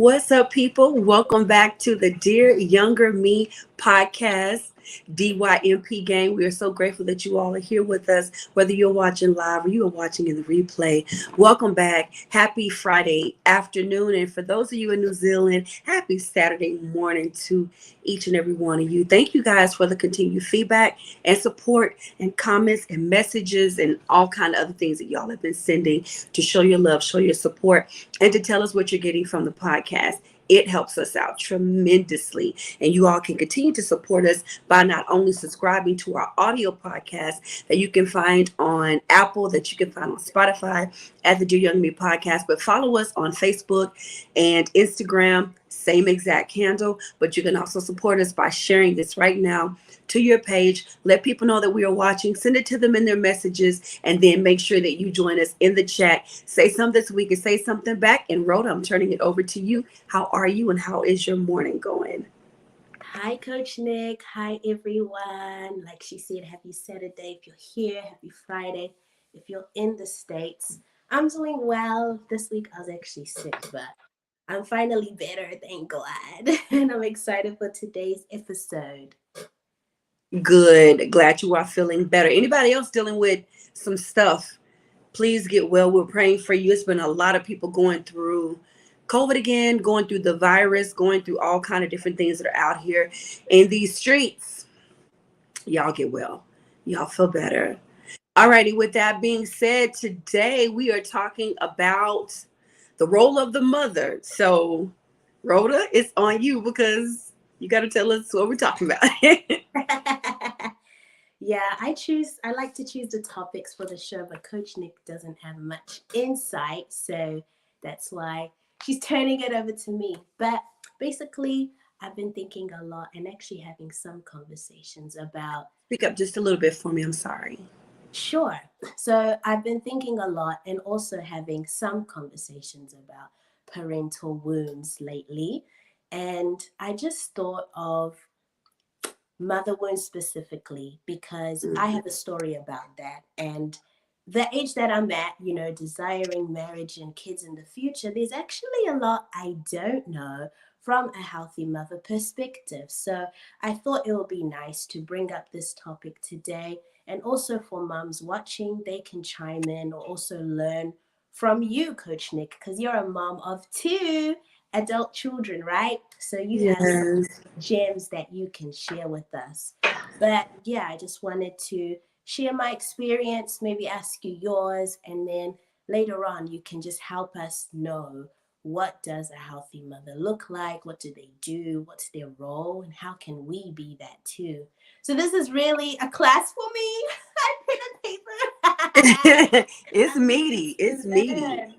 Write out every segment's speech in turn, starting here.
What's up, people? Welcome back to the Dear Younger Me podcast, DYMP gang. We are so grateful that you all are here with us, whether you're watching live or you are watching in the replay. Welcome back. Happy Friday afternoon. And for those of you in New Zealand, happy Saturday morning to each and every one of you. Thank you guys for the continued feedback and support and comments and messages and all kind of other things that y'all have been sending to show your love, show your support, and to tell us what you're getting from the podcast. It helps us out tremendously. And you all can continue to support us by not only subscribing to our audio podcast that you can find on Apple, that you can find on Spotify at the Dear Young Me podcast, but follow us on Facebook and Instagram, same exact handle. But you can also support us by sharing this right now to your page. Let people know that we are watching. Send it to them in their messages, and then make sure that you join us in the chat. Say something so we can say something back. And Rhoda, I'm turning it over to you. How are you, and how is your morning going? Hi, Coach Nick. Hi, everyone. Like she said, happy Saturday. If you're here, happy Friday. If you're in the States, I'm doing well. This week I was actually sick, but I'm finally better, thank God. And I'm excited for today's episode. Good. Glad you are feeling better. Anybody else dealing with some stuff? Please get well. We're praying for you. It's been a lot of people going through COVID again, going through the virus, going through all kind of different things that are out here in these streets. Y'all get well. Y'all feel better. Alrighty, with that being said, today we are talking about the role of the mother. So, Rhoda, it's on you because you got to tell us what we're talking about. Yeah, I like to choose the topics for the show, but Coach Nick doesn't have much insight, so that's why she's turning it over to me. But basically, I've been thinking a lot and actually having some conversations about. Speak up just a little bit for me. I'm sorry. Sure. So I've been thinking a lot and also having some conversations about parental wounds lately. And I just thought of mother wounds specifically because I have a story about that. And the age that I'm at, desiring marriage and kids in the future, there's actually a lot I don't know from a healthy mother perspective. So I thought it would be nice to bring up this topic today. And also for moms watching, they can chime in or also learn from you, Coach Nick, because you're a mom of two adult children, right? So you have some Yes. gems that you can share with us. But yeah, I just wanted to share my experience, maybe ask you yours, and then later on you can just help us know what does a healthy mother look like, what do they do, what's their role, and how can we be that too. So this is really a class for me. I pen and paper. It's I'm ready meaty. It's to meaty. learn.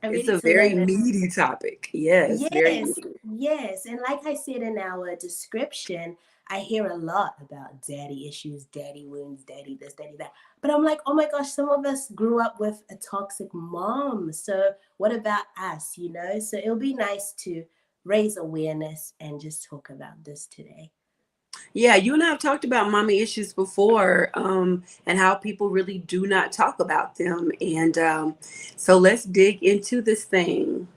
I'm It's ready a to very learn. meaty topic. Yes, very Yes, meaty. yes. And like I said in our description, I hear a lot about daddy issues, daddy wounds, daddy this, daddy that. But I'm like, oh my gosh, some of us grew up with a toxic mom. So what about us? So it'll be nice to raise awareness and just talk about this today. Yeah, you and I have talked about mommy issues before, and how people really do not talk about them. And so let's dig into this thing.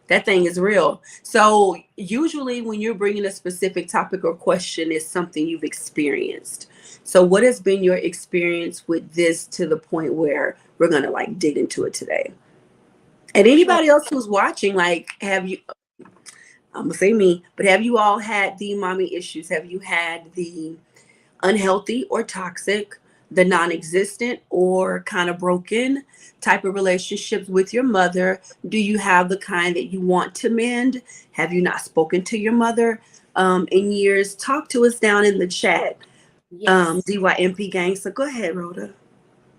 That thing is real. So usually when you're bringing a specific topic or question, it's something you've experienced. So what has been your experience with this to the point where we're gonna like dig into it today? And Sure. anybody else who's watching, like, have you? I'm gonna say me, but have you all had the mommy issues? Have you had the unhealthy or toxic, the non-existent or kind of broken type of relationships with your mother? Do you have the kind that you want to mend? Have you not spoken to your mother in years? Talk to us down in the chat, Yes. DYMP gang. So go ahead, Rhoda.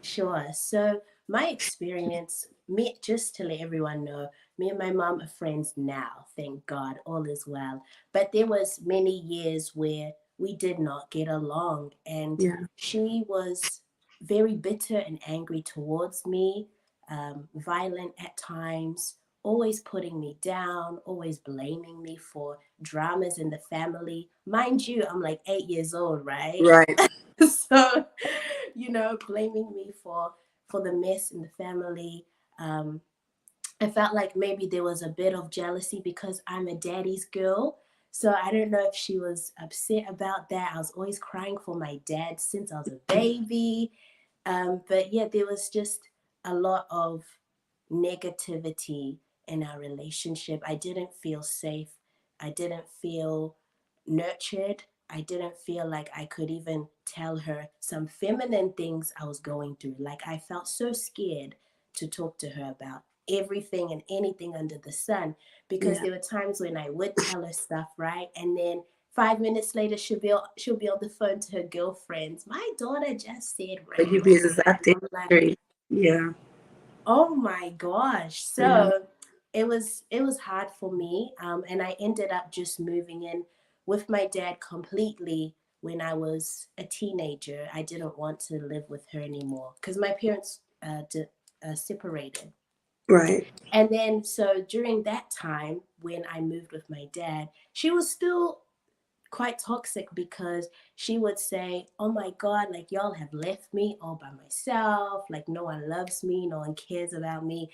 Sure. So my experience, me just to let everyone know, me and my mom are friends now. Thank God, all is well. But there was many years where we did not get along, and Yeah. she was very bitter and angry towards me, violent at times, always putting me down, always blaming me for dramas in the family. Mind you, I'm like 8 years old, right? Right. So, blaming me for the mess in the family. Um, I felt like maybe there was a bit of jealousy because I'm a daddy's girl. So I don't know if she was upset about that. I was always crying for my dad since I was a baby. But yeah, there was just a lot of negativity in our relationship. I didn't feel safe. I didn't feel nurtured. I didn't feel like I could even tell her some feminine things I was going through. Like I felt so scared to talk to her about everything and anything under the sun, because Yeah. there were times when I would tell her stuff, right? And then 5 minutes later she'll be on the phone to her girlfriends. My daughter just said But you random business crap. out there. I'm like, Straight. Yeah. oh my gosh. Yeah. So it was hard for me. And I ended up just moving in with my dad completely when I was a teenager. I didn't want to live with her anymore because my parents separated. Right. And then, so during that time, when I moved with my dad, she was still quite toxic because she would say, "Oh my God, like y'all have left me all by myself. Like no one loves me, no one cares about me,"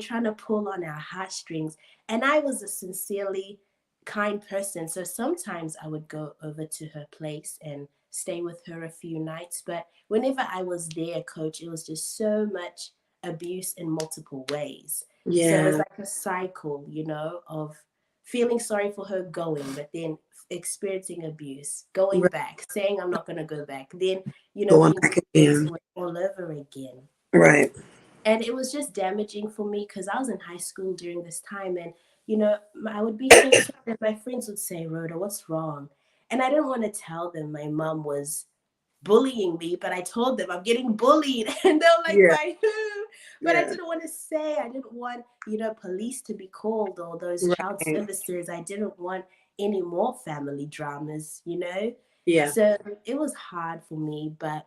trying to pull on our heartstrings. And I was a sincerely kind person. So sometimes I would go over to her place and stay with her a few nights. But whenever I was there, coach, it was just so much abuse in multiple ways. So it was Yeah. like a cycle, of feeling sorry for her going, but then experiencing abuse, going Right. back, saying I'm not going to go back, then, Going being back rejected again. all over again. Right. And it was just damaging for me because I was in high school during this time. And, I would be so sad that my friends would say, "Rhoda, what's wrong?" And I didn't want to tell them my mom was bullying me, but I told them I'm getting bullied. And they're like, Yeah. "By who?" But I Yeah. didn't want to say. I didn't want, police to be called or those child Right. services. I didn't want any more family dramas. Yeah. So it was hard for me. But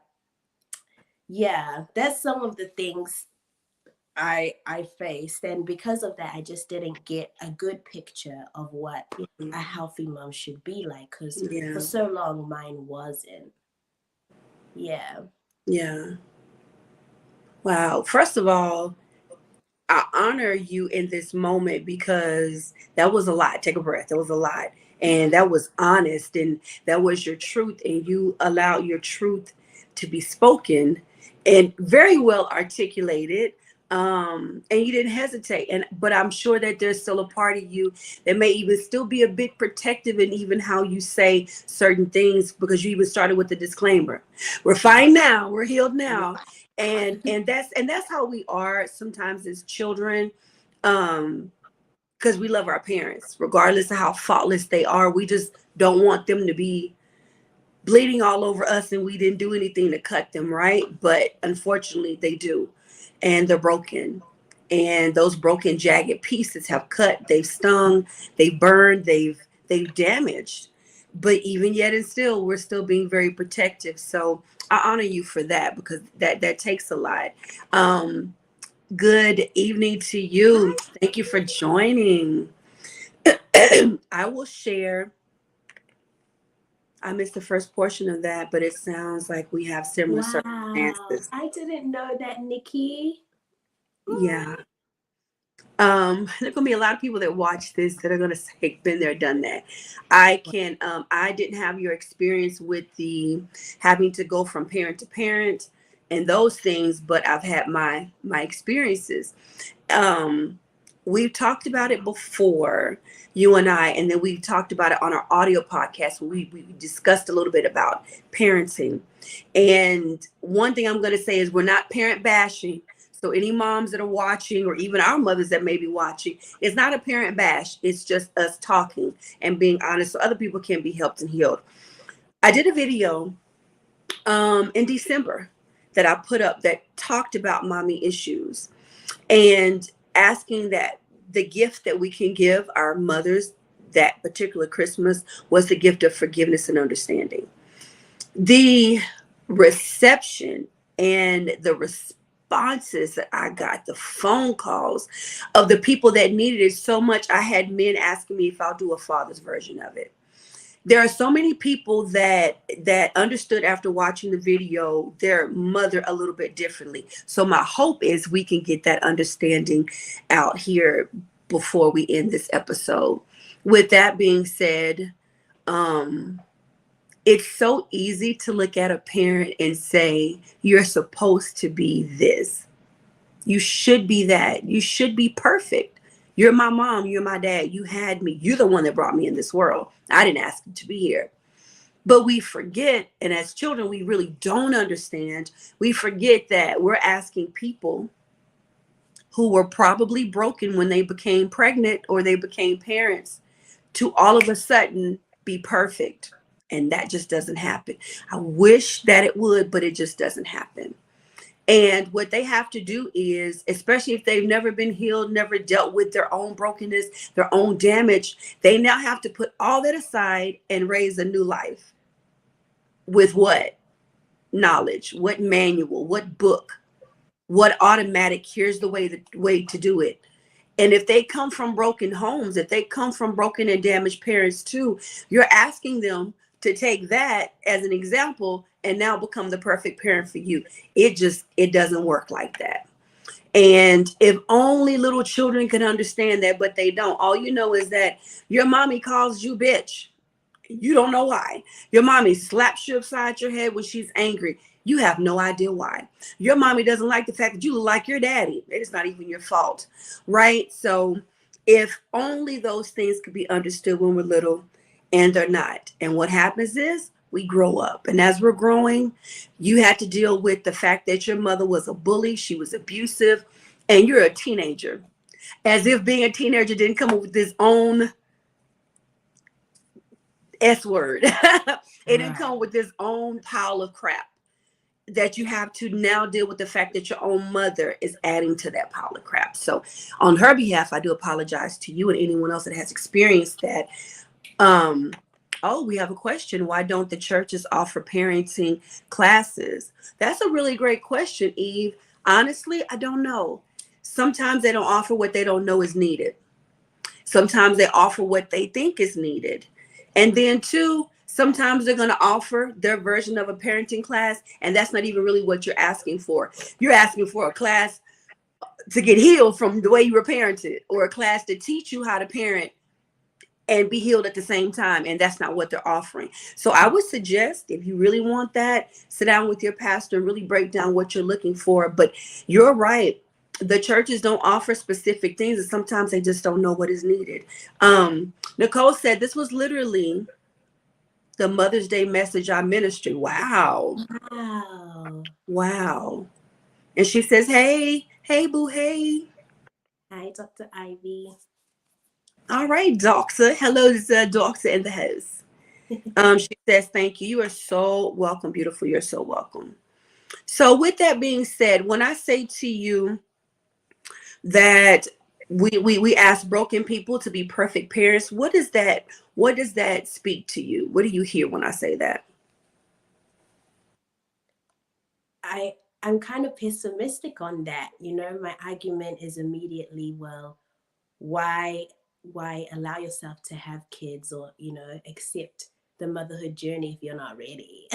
yeah, that's some of the things I faced. And because of that, I just didn't get a good picture of what a healthy mom should be like, because for Yeah. so long mine wasn't. Yeah. Yeah. Wow. First of all, I honor you in this moment because that was a lot. Take a breath. That was a lot. And that was honest and that was your truth. And you allowed your truth to be spoken and very well articulated. And you didn't hesitate. And but I'm sure that there's still a part of you that may even still be a bit protective in even how you say certain things because you even started with the disclaimer. We're fine now, we're healed now, and that's how we are sometimes as children, because we love our parents regardless of how faultless they are. We just don't want them to be bleeding all over us and we didn't do anything to cut them, right? But unfortunately they do, and they're broken, and those broken jagged pieces have cut, they've stung, they've burned, they've damaged. But even yet and still we're still being very protective. So I honor you for that because that takes a lot. um Good evening to you. Hi. Thank you for joining. I will share. I missed the first portion of that, but it sounds like we have similar Wow. circumstances. I didn't know that, Nikki. Yeah. Mm. There's gonna be a lot of people that watch this that are gonna say, "Been there, done that." I can. I didn't have your experience with the having to go from parent to parent and those things, but I've had my experiences. um we've talked about it before, you and I, and then we talked about it on our audio podcast where we discussed a little bit about parenting. And one thing I'm going to say is we're not parent bashing. So any moms that are watching or even our mothers that may be watching, it's not a parent bash, it's just us talking and being honest so other people can be helped and healed. I did a video in December that I put up that talked about mommy issues and asking that the gift that we can give our mothers that particular Christmas was the gift of forgiveness and understanding. The reception and the responses that I got, the phone calls of the people that needed it so much, I had men asking me if I'll do a father's version of it. There are so many people that understood after watching the video their mother a little bit differently. So my hope is we can get that understanding out here before we end this episode. With that being said, um it's so easy to look at a parent and say you're supposed to be this, you should be that, you should be perfect. You're my mom, you're my dad, you had me, you're the one that brought me in this world, I didn't ask you to be here. But we forget, and as children we really don't understand, we forget that we're asking people who were probably broken when they became pregnant or they became parents to all of a sudden be perfect. And that just doesn't happen. I wish that it would, but it just doesn't happen. And what they have to do is, especially if they've never been healed, never dealt with their own brokenness, their own damage, they now have to put all that aside and raise a new life. With what knowledge, what manual, what book, what automatic, here's the way to do it. And if they come from broken homes, if they come from broken and damaged parents too, you're asking them to take that as an example and now become the perfect parent for you. It doesn't work like that. And if only little children can understand that, but they don't. All you know is that your mommy calls you bitch. You don't know why. Your mommy slaps you upside your head when she's angry. You have no idea why. Your mommy doesn't like the fact that you look like your daddy. It's not even your fault, right? So if only those things could be understood when we're little, and they're not. And what happens is we grow up. And as we're growing, you had to deal with the fact that your mother was a bully, she was abusive, and you're a teenager. As if being a teenager didn't come up with its own S word. It didn't Right. come with its own pile of crap that you have to now deal with the fact that your own mother is adding to that pile of crap. So, on her behalf, I do apologize to you and anyone else that has experienced that. Um, oh, we have a question. Why don't the churches offer parenting classes? That's a really great question, Eve. Honestly, I don't know. Sometimes they don't offer what they don't know is needed. Sometimes they offer what they think is needed. And then, two, sometimes they're going to offer their version of a parenting class, and that's not even really what you're asking for. You're asking for a class to get healed from the way you were parented, or a class to teach you how to parent and be healed at the same time. And that's not what they're offering. So I would suggest, if you really want that, sit down with your pastor and really break down what you're looking for. But you're right. The churches don't offer specific things, and sometimes they just don't know what is needed. Nicole said this was literally the Mother's Day message I ministered. Wow. Wow. Wow. And she says, hey, boo, hey. Hi, Dr. Ivy. All right, doctor. Hello, this is doctor in the house. She says, thank you. You are so welcome, beautiful. You're so welcome. So, with that being said, when I say to you that we ask broken people to be perfect parents, what does that speak to you? What do you hear when I say that? I I'm kind of pessimistic on that. My argument is immediately, well, why why allow yourself to have kids, or accept the motherhood journey if you're not ready?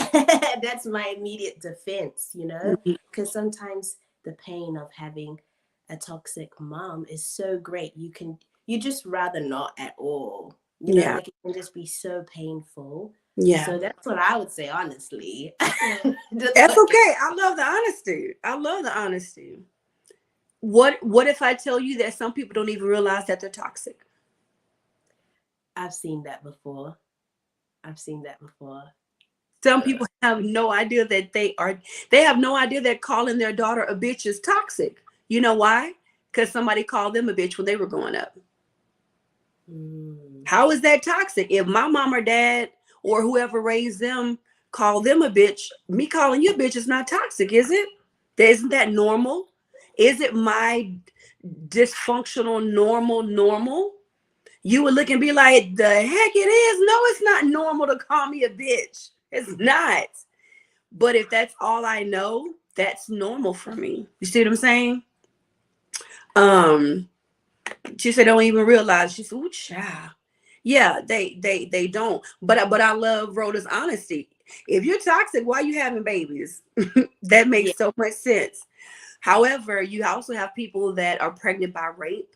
That's my immediate defense, Mhm. because sometimes the pain of having a toxic mom is so great, you just rather not at all, Yeah. like it can just be so painful. Yeah. So that's what I would say, honestly. Just That's look at okay. I love the honesty. I love the honesty. What if I tell you that some people don't even realize that they're toxic? I've seen that before. I've seen that before. Some people have no idea that they have no idea that calling their daughter a bitch is toxic. You know why? Because somebody called them a bitch when they were growing up. Mm. How is that toxic? If my mom or dad or whoever raised them call them a bitch, me calling you a bitch is not toxic, is it? Isn't that normal? Is it my dysfunctional normal? You would look and be like, the heck it is. No, it's not normal to call me a bitch. It's not. But if that's all I know, that's normal for me. You see what I'm saying? Um, she said, don't even realize. She said, ooh, child. Yeah, they don't. But I love Rhoda's honesty. If you're toxic, why are you having babies? That Yeah. makes so much sense. However, you also have people that are pregnant by rape.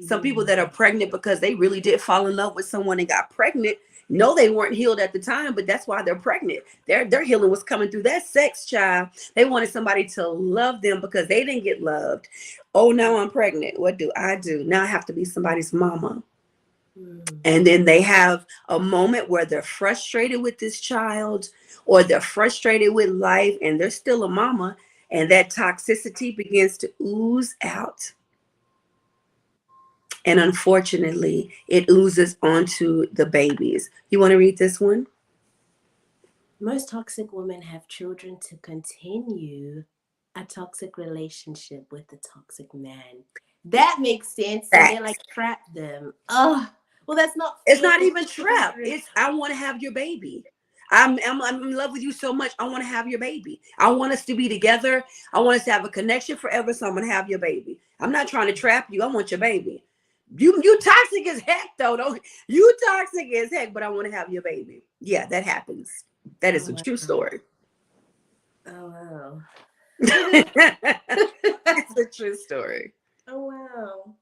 Some people Mm. that are pregnant because they really did fall in love with someone and got pregnant. No, they weren't healed at the time, but that's why they're pregnant. Their healing was coming through that sex, child. They wanted somebody to love them because they didn't get loved. Oh, now I'm pregnant. What do I do? Now I have to be somebody's mama. Mm. And then they have a moment where they're frustrated with this child, or they're frustrated with life, and they're still a mama, and that toxicity begins to ooze out. And unfortunately, it oozes onto the babies. You want to read this one? Most toxic women have children to continue a toxic relationship with the toxic man. That makes sense. So they like Facts. trap them. Oh, well, that's not It's fair not for even trap. children. It's I want to have your baby. I'm in love with you so much. I want to have your baby. I want us to be together. I want us to have a connection forever. So I'm gonna have your baby. I'm not trying to trap you. I want your baby. You toxic as heck though. Don't you toxic as heck? But I want to have your baby. Yeah, that happens. That is Oh, a true wow. story. Oh, It's wow. a true story. Oh, wow.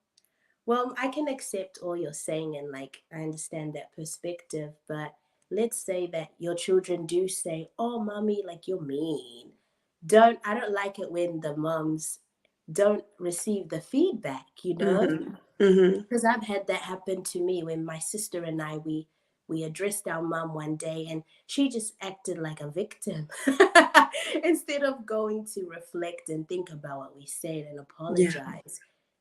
Well, I can accept all you're saying and like I understand that perspective, but let's say that your children do say, "Oh, mommy, like you're mean." I don't like it when the moms don't receive the feedback, you know? Mm-hmm. Mm-hmm. Because I've had that happen to me when my sister and I we addressed our mom one day and she just acted like a victim instead of going to reflect and think about what we said and Yeah. apologize.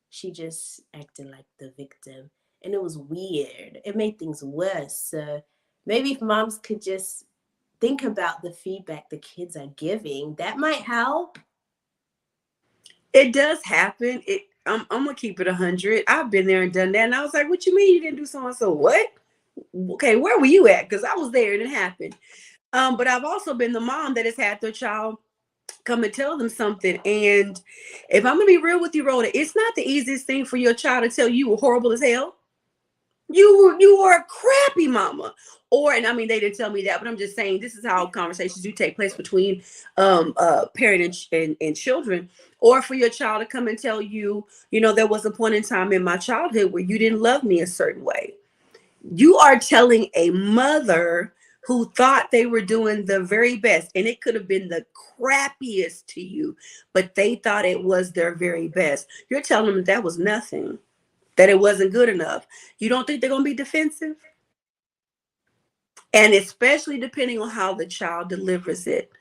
She just acted like the victim and it was weird. It made things worse. So maybe if moms could just think about the feedback the kids are giving, that might help. It does happen. I'm gonna keep it 100. I've been there and done that, and I was like, "What you mean you didn't do so and so? What? Okay, where were you at? Because I was there and it happened." But I've also been the mom that has had their child come and tell them something. And if I'm gonna be real with you, Rhoda, it's not the easiest thing for your child to tell you were horrible as hell. You were a crappy mama. Or, and I mean they didn't tell me that, but I'm just saying this is how conversations do take place between parent and children. Or for your child to come and tell you, there was a point in time in my childhood where you didn't love me a certain way. You are telling a mother who thought they were doing the very best, and it could have been the crappiest to you, but they thought it was their very best. You're telling them that was nothing, that it wasn't good enough. You don't think they're going to be defensive? And especially depending on how the child delivers it.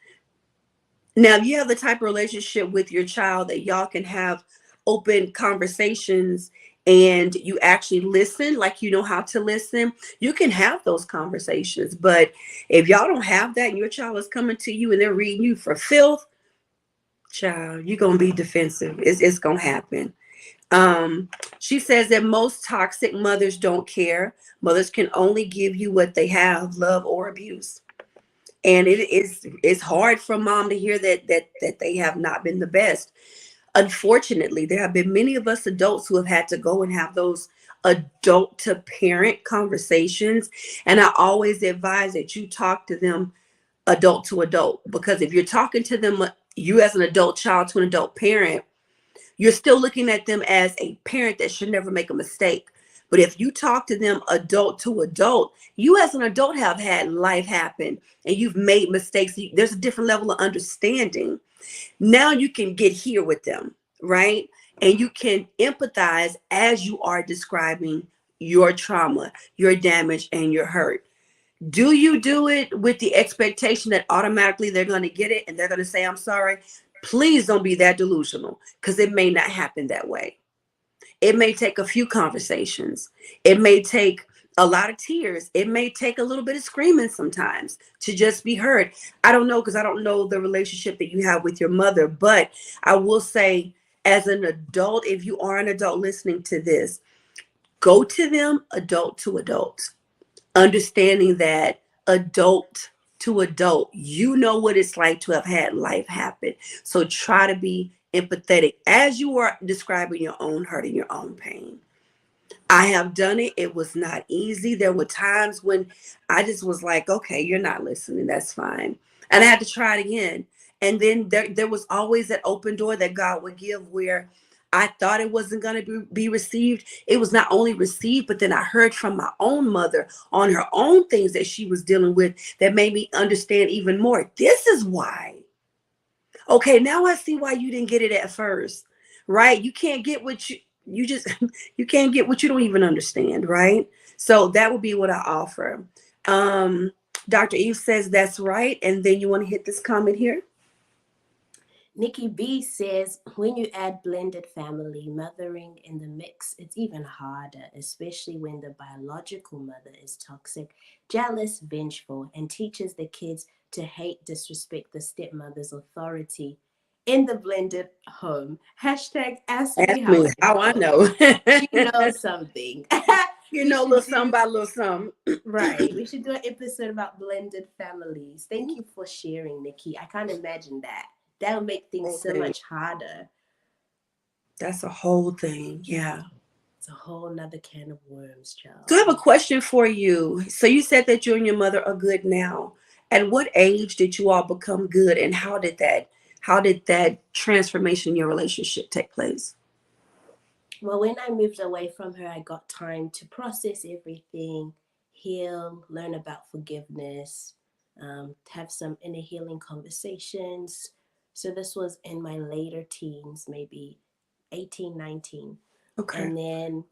Now, if you have the type of relationship with your child that y'all can have open conversations and you actually listen, like you know how to listen, you can have those conversations. But if y'all don't have that and your child is coming to you and they're reading you for filth, child, you're going to be defensive. It's going to happen. Um, she says that most toxic mothers don't care. Mothers can only give you what they have, love or abuse. And it's hard for mom to hear that they have not been the best. Unfortunately, there have been many of us adults who have had to go and have those adult to parent conversations. And I always advise that you talk to them adult to adult, because if you're talking to them, you as an adult child to an adult parent, you're still looking at them as a parent that should never make a mistake. But if you talk to them adult to adult, you as an adult have had life happen and you've made mistakes. There's a different level of understanding. Now you can get here with them, right? And you can empathize as you are describing your trauma, your damage, and your hurt. Do you do it with the expectation that automatically they're going to get it and they're going to say, I'm sorry? Please don't be that delusional, because it may not happen that way. It may take a few conversations. It may take a lot of tears. It may take a little bit of screaming sometimes to just be heard. I don't know, because I don't know the relationship that you have with your mother, but I will say, as an adult, if you are an adult listening to this, go to them adult to adult, understanding that adult to adult, you know what it's like to have had life happen. So try to be empathetic as you are describing your own hurt and your own pain. I have done it. It was not easy. There were times when I just was like, okay, you're not listening. That's fine. And I had to try it again. And then there was always that open door that God would give where I thought it wasn't going to be received. It was not only received, but then I heard from my own mother on her own things that she was dealing with that made me understand even more. This is why. Okay, now I see why you didn't get it at first, right? You can't get what you just you can't get what you don't even understand, right? So that would be what I offer. Um, Dr. Eve says that's right, and then you want to hit this comment here. Nikki B says, when you add blended family mothering in the mix, it's even harder, especially when the biological mother is toxic, jealous, vengeful, and teaches the kids to hate, disrespect the stepmother's authority in the blended home. Hashtag ask me Ask how me I how I know. know. She knows something. You We know, should little something do, by little something. right. We should do an episode about blended families. Thank you for sharing, Nikki. I can't imagine that. That would make things Whole so thing. much harder. That's a whole thing. Yeah. It's a whole nother can of worms, So I child. have a question for you. So you said that you and your mother are good now. At what age did you all become good, and how did that transformation in your relationship take place? Well, when I moved away from her, I got time to process everything, heal, learn about forgiveness, have some inner healing conversations. So this was in my later teens, maybe 18, 19. Okay. And then,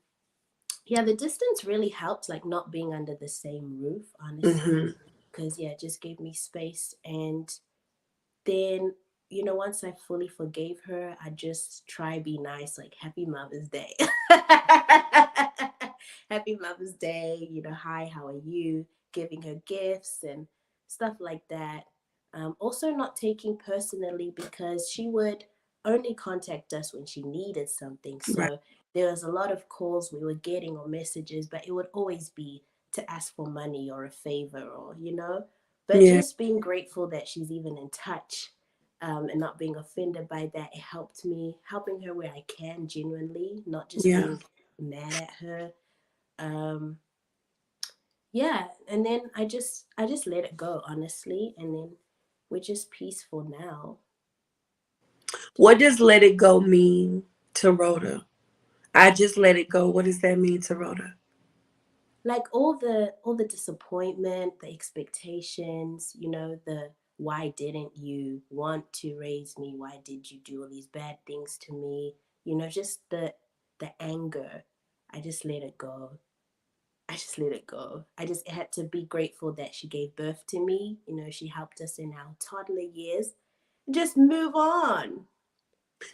yeah, the distance really helped, like not being under the same roof, honestly, Mm-hmm. because, yeah, it just gave me space. And then, once I fully forgave her, I just try be nice, like Happy Mother's Day. Happy Mother's Day, hi, how are you? Giving her gifts and stuff like that. Also, not taking personally because she would only contact us when she needed something. Right. So there was a lot of calls we were getting or messages, but it would always be to ask for money or a favor or. But Yeah. just being grateful that she's even in touch, and not being offended by that, it helped me, helping her where I can genuinely, not just Yeah. being mad at her. Um, yeah, and then I just let it go, honestly, and then we're just peaceful now. What does let it go mean to Rhoda? I just let it go. What does that mean to Rhoda? Like all the disappointment, the expectations, the why didn't you want to raise me? Why did you do all these bad things to me? Just the anger. I just let it go. I just let it go. I just had to be grateful that she gave birth to me. She helped us in our toddler years. Just move on.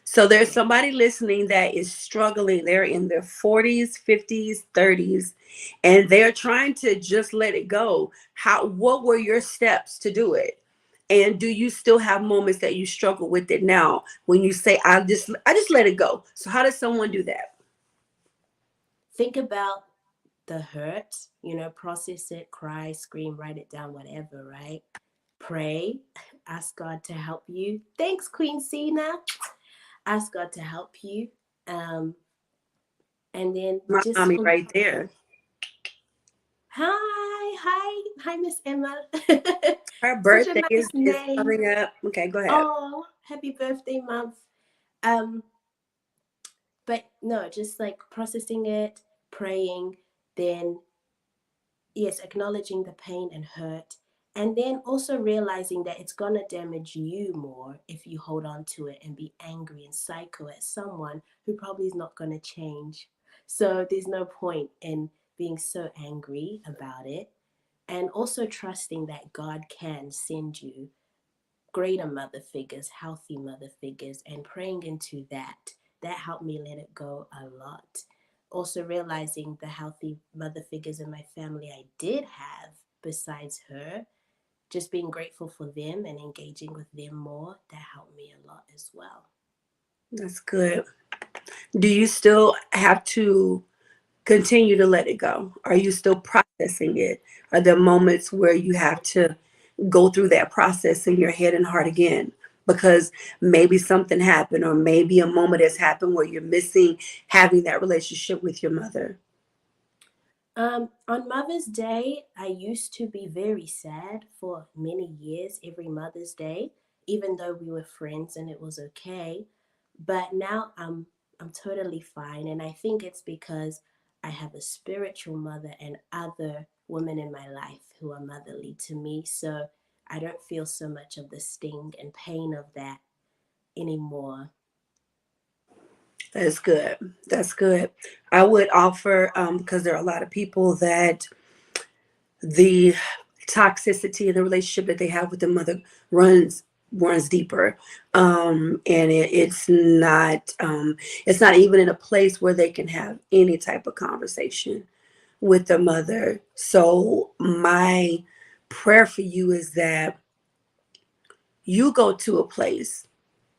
So there's somebody listening that is struggling. They're in their 40s, 50s, 30s, and they're trying to just let it go. What were your steps to do it? And do you still have moments that you struggle with it now when you say I just let it go? So how does someone do that? Think about the hurt, process it, cry, scream, write it down, whatever, right? Pray, ask God to help you. Thanks, Queen Cena. Ask God to help you. Um, and then My just mommy right there. hi, Miss Emma. Her Such a birthday is, nice is name. coming up. Okay, go ahead. Oh, happy birthday month. Um, but no, just like processing it, praying, then yes, acknowledging the pain and hurt, and then also realizing that it's gonna damage you more if you hold on to it and be angry and psycho at someone who probably is not gonna change. So there's no point in being so angry about it, and also trusting that God can send you greater mother figures, healthy mother figures, and praying into that. That helped me let it go a lot. Also, realizing the healthy mother figures in my family I did have besides her, just being grateful for them and engaging with them more, that helped me a lot as well. That's good. Do you still have to continue to let it go? Are you still processing it? Are there moments where you have to go through that process in your head and heart again? Because maybe something happened, or maybe a moment has happened where you're missing having that relationship with your mother. On Mother's Day, I used to be very sad for many years, every Mother's Day, even though we were friends and it was okay. But now I'm totally fine, and I think it's because I have a spiritual mother and other women in my life who are motherly to me. So I don't feel so much of the sting and pain of that anymore. That's good. That's good. I would offer, because there are a lot of people that the toxicity in the relationship that they have with the mother runs deeper, and it's not even in a place where they can have any type of conversation with the mother. So my prayer for you is that you go to a place,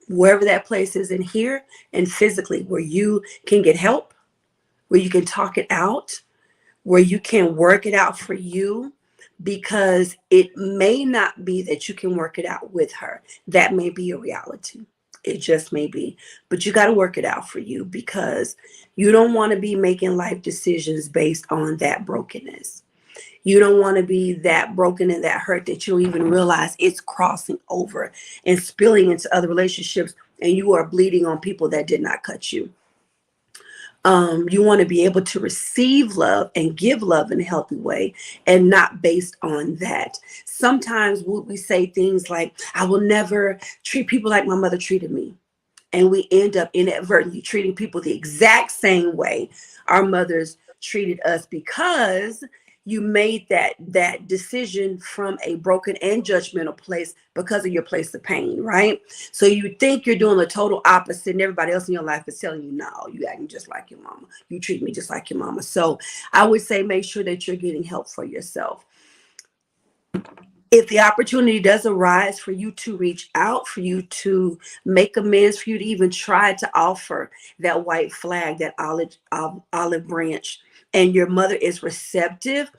wherever that place is in here and physically, where you can get help, where you can talk it out, where you can work it out for you, because it may not be that you can work it out with her. That may be a reality. It just may be. But you got to work it out for you, because you don't want to be making life decisions based on that brokenness. You don't want to be that broken and that hurt that you don't even realize it's crossing over and spilling into other relationships, and you are bleeding on people that did not cut you. You want to be able to receive love and give love in a healthy way, and not based on that. Sometimes we say things like, I will never treat people like my mother treated me. And we end up inadvertently treating people the exact same way our mothers treated us, because you made that decision from a broken and judgmental place because of your place of pain, right? So you think you're doing the total opposite, and everybody else in your life is telling you, no, you acting just like your mama, you treat me just like your mama. So I would say make sure that you're getting help for yourself. If the opportunity does arise for you to reach out, for you to make amends, for you to even try to offer that white flag, that olive branch, and your mother is receptive,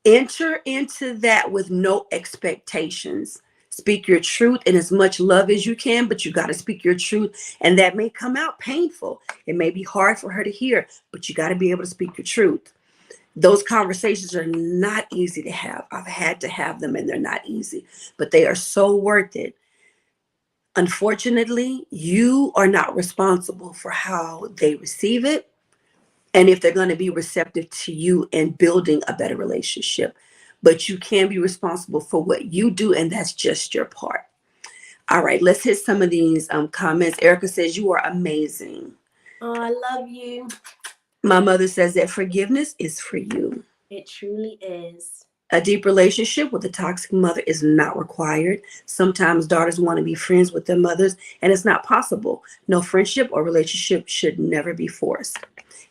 enter into that with no expectations. Speak your truth in as much love as you can, but you got to speak your truth. And that may come out painful. It may be hard for her to hear, but you got to be able to speak your truth. Those conversations are not easy to have. I've had to have them, and they're not easy, but they are so worth it. Unfortunately, you are not responsible for how they receive it, and if they're going to be receptive to you and building a better relationship. But you can be responsible for what you do, and that's just your part. All right, let's hit some of these comments. Erica says, you are amazing. Oh, I love you. My mother says that forgiveness is for you. It truly is. A deep relationship with a toxic mother is not required. Sometimes daughters want to be friends with their mothers, and it's not possible. No friendship or relationship should never be forced.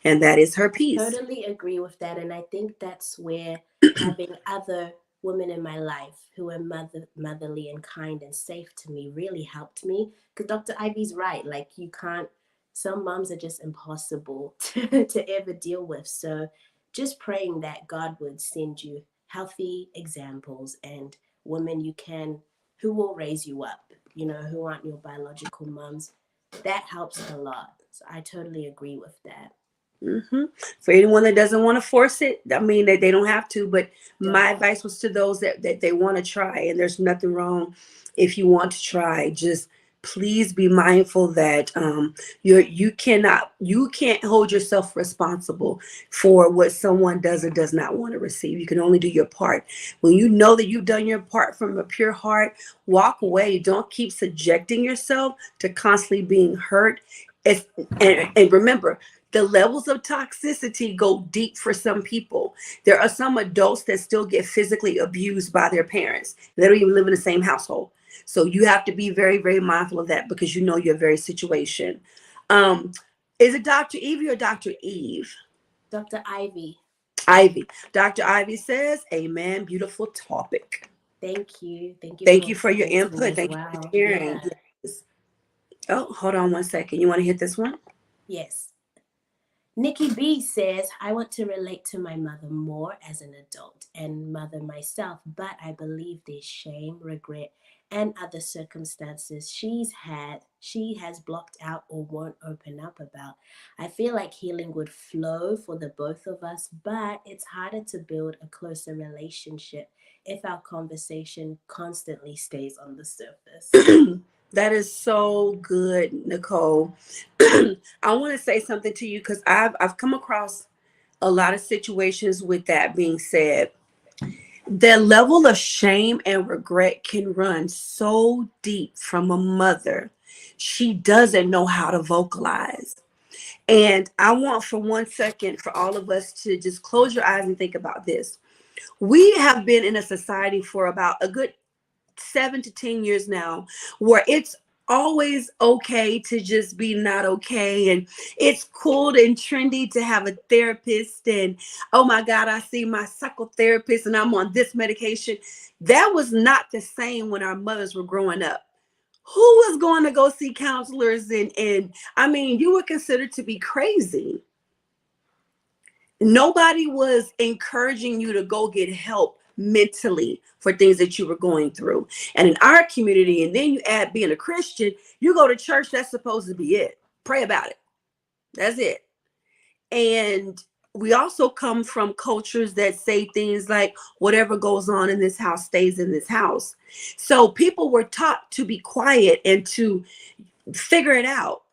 And that is her piece. Totally agree with that. And I think that's where having other women in my life who are motherly and kind and safe to me really helped me. Because Dr. Ivy's right. Like, you can't, some moms are just impossible to ever deal with. So just praying that God would send you healthy examples and women you can, who will raise you up, who aren't your biological moms. That helps a lot. So I totally agree with that. hmm For anyone that doesn't want to force it, I mean, they don't have to. But my Don't. advice was to those that they want to try, and there's nothing wrong if you want to try. Just please be mindful that you can't hold yourself responsible for what someone does or does not want to receive. You can only do your part. When you know that you've done your part from a pure heart, walk away. Don't keep subjecting yourself to constantly being hurt. It's, and remember, the levels of toxicity go deep for some people. There are some adults that still get physically abused by their parents. They don't even live in the same household. So you have to be very, very mindful of that, because you know your very situation. Um, is it Dr. Evie or Dr. Eve? Dr. Ivy, Ivy. Dr. Ivy says, Amen. Beautiful topic. thank you. Thank you Thank for you for your listening to me input. as Thank you for well. sharing. Yeah. Yes. Oh, hold on one second. You want to hit this one? Yes. Nikki B says, I want to relate to my mother more as an adult and mother myself, but I believe there's shame, regret, and other circumstances she has blocked out or won't open up about. I feel like healing would flow for the both of us, but it's harder to build a closer relationship if our conversation constantly stays on the surface. That is so good, Nicole. I want to say something to you because I've come across a lot of situations with that being said. The level of shame and regret can run so deep from a mother. She doesn't know how to vocalize. And I want for 1 second for all of us to just close your eyes and think about this. We have been in a society for about a good 7 to 10 years now where it's always okay to just be not okay, and it's cool and trendy to have a therapist, and oh my god, I see my psychotherapist and I'm on this medication. That was not the same when our mothers were growing up. Who was going to go see counselors? And I mean, you were considered to be crazy. Nobody was encouraging you to go get help mentally for things that you were going through. And in our community, and then you add being a Christian, you go to church, that's supposed to be it. Pray about it. That's it. And we also come from cultures that say things like, whatever goes on in this house stays in this house. So people were taught to be quiet and to figure it out.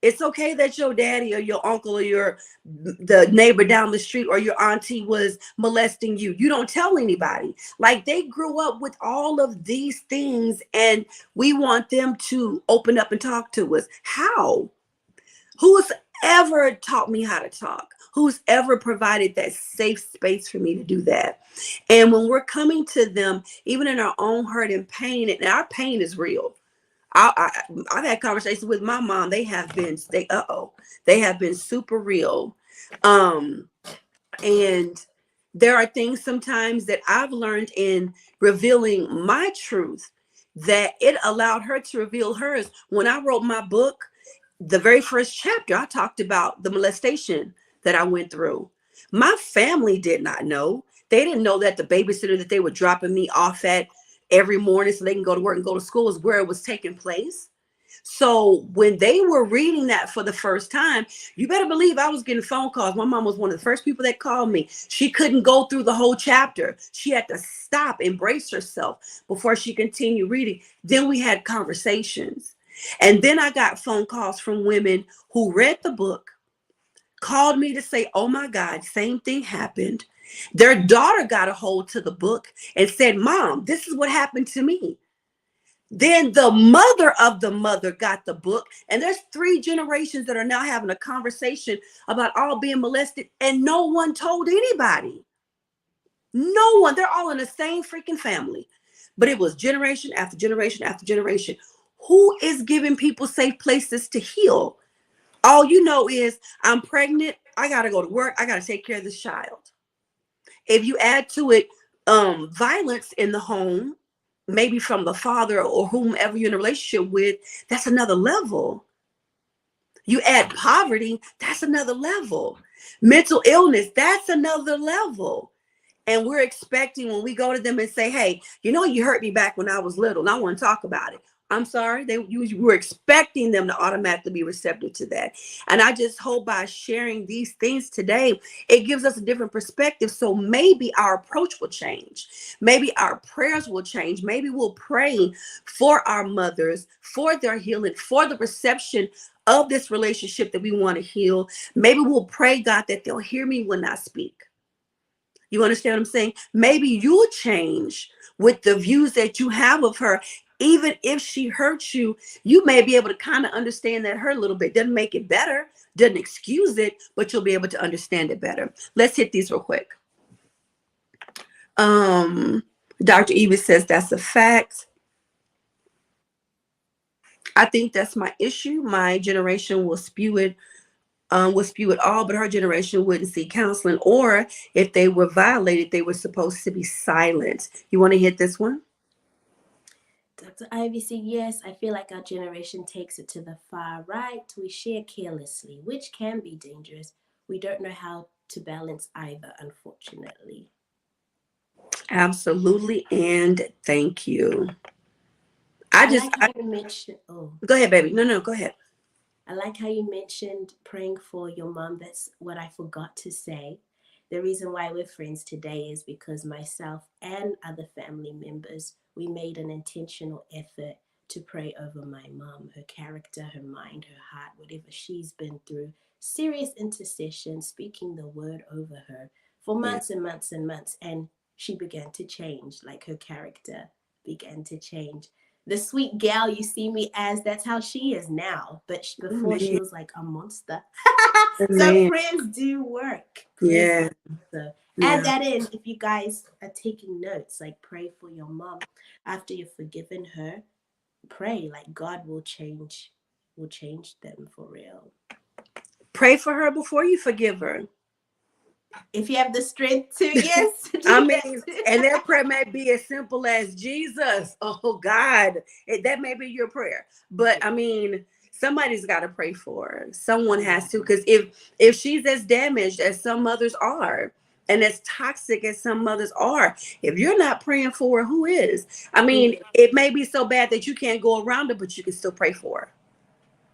It's okay that your daddy or your uncle or your the neighbor down the street or your auntie was molesting you. You don't tell anybody. Like, they grew up with all of these things, and we want them to open up and talk to us. How? Who's ever taught me how to talk? Who's ever provided that safe space for me to do that? And when we're coming to them, even in our own hurt and pain, and our pain is real. I've had conversations with my mom. They have been super real. Um, and there are things sometimes that I've learned in revealing my truth that it allowed her to reveal hers. When I wrote my book, the very first chapter, I talked about the molestation that I went through. My family did not know. They didn't know that the babysitter that they were dropping me off at every morning so they can go to work and go to school is where it was taking place. So when they were reading that for the first time, you better believe I was getting phone calls. My mom was one of the first people that called me. She couldn't go through the whole chapter. She had to stop and brace herself before she continued reading. Then we had conversations. And then I got phone calls from women who read the book, called me to say, oh my God, same thing happened. Their daughter got a hold to the book and said, Mom, this is what happened to me. Then the mother of the mother got the book, and there's 3 generations that are now having a conversation about all being molested, and no one told anybody. No one. They're all in the same freaking family. But it was generation after generation after generation. Who is giving people safe places to heal? All you know is, I'm pregnant. I got to go to work. I got to take care of this child. If you add to it violence in the home, maybe from the father or whomever you're in a relationship with, that's another level. You add poverty, that's another level. Mental illness, that's another level. And we're expecting, when we go to them and say, hey, you hurt me back when I was little and I want to talk about it. I'm sorry. You were expecting them to automatically be receptive to that. And I just hope by sharing these things today, it gives us a different perspective. So maybe our approach will change. Maybe our prayers will change. Maybe we'll pray for our mothers, for their healing, for the reception of this relationship that we want to heal. Maybe we'll pray, God, that they'll hear me when I speak. You understand what I'm saying? Maybe you'll change with the views that you have of her. Even if she hurts you, you may be able to kind of understand that hurt a little bit. Doesn't make it better, doesn't excuse it, but you'll be able to understand it better. Let's hit these real quick. Dr. Eva says that's a fact. I think that's my issue. My generation will spew it all, but her generation wouldn't seek counseling, or if they were violated, they were supposed to be silent. You want to hit this one? Dr. Ivy said, yes, I feel like our generation takes it to the far right. We share carelessly, which can be dangerous. We don't know how to balance either, unfortunately. Absolutely, and thank you. I I just, like how you mentioned. Oh, go ahead, baby. No, no, go ahead. I like how you mentioned praying for your mom. That's what I forgot to say. The reason why we're friends today is because myself and other family members, we made an intentional effort to pray over my mom, her character, her mind, her heart, whatever she's been through. Serious intercession, speaking the word over her for Yeah. months and months and months. And she began to change, like her character began to change. The sweet gal you see me as, that's how she is now. But before she Amen. was like a monster. So Amen. prayers do work. Prayers Yeah. do work. So add Yeah. that in if you guys are taking notes. Like pray for your mom after you've forgiven her. Pray like God will change them for real. Pray for her before you forgive her. If you have the strength to, yes, I do mean, that. and that prayer may be as simple as Jesus. Oh God, that may be your prayer. But I mean, somebody's got to pray for her. Someone has to, because if she's as damaged as some mothers are, and as toxic as some mothers are, if you're not praying for her, who is? I mean, Mm, it may be so bad that you can't go around her, but you can still pray for her.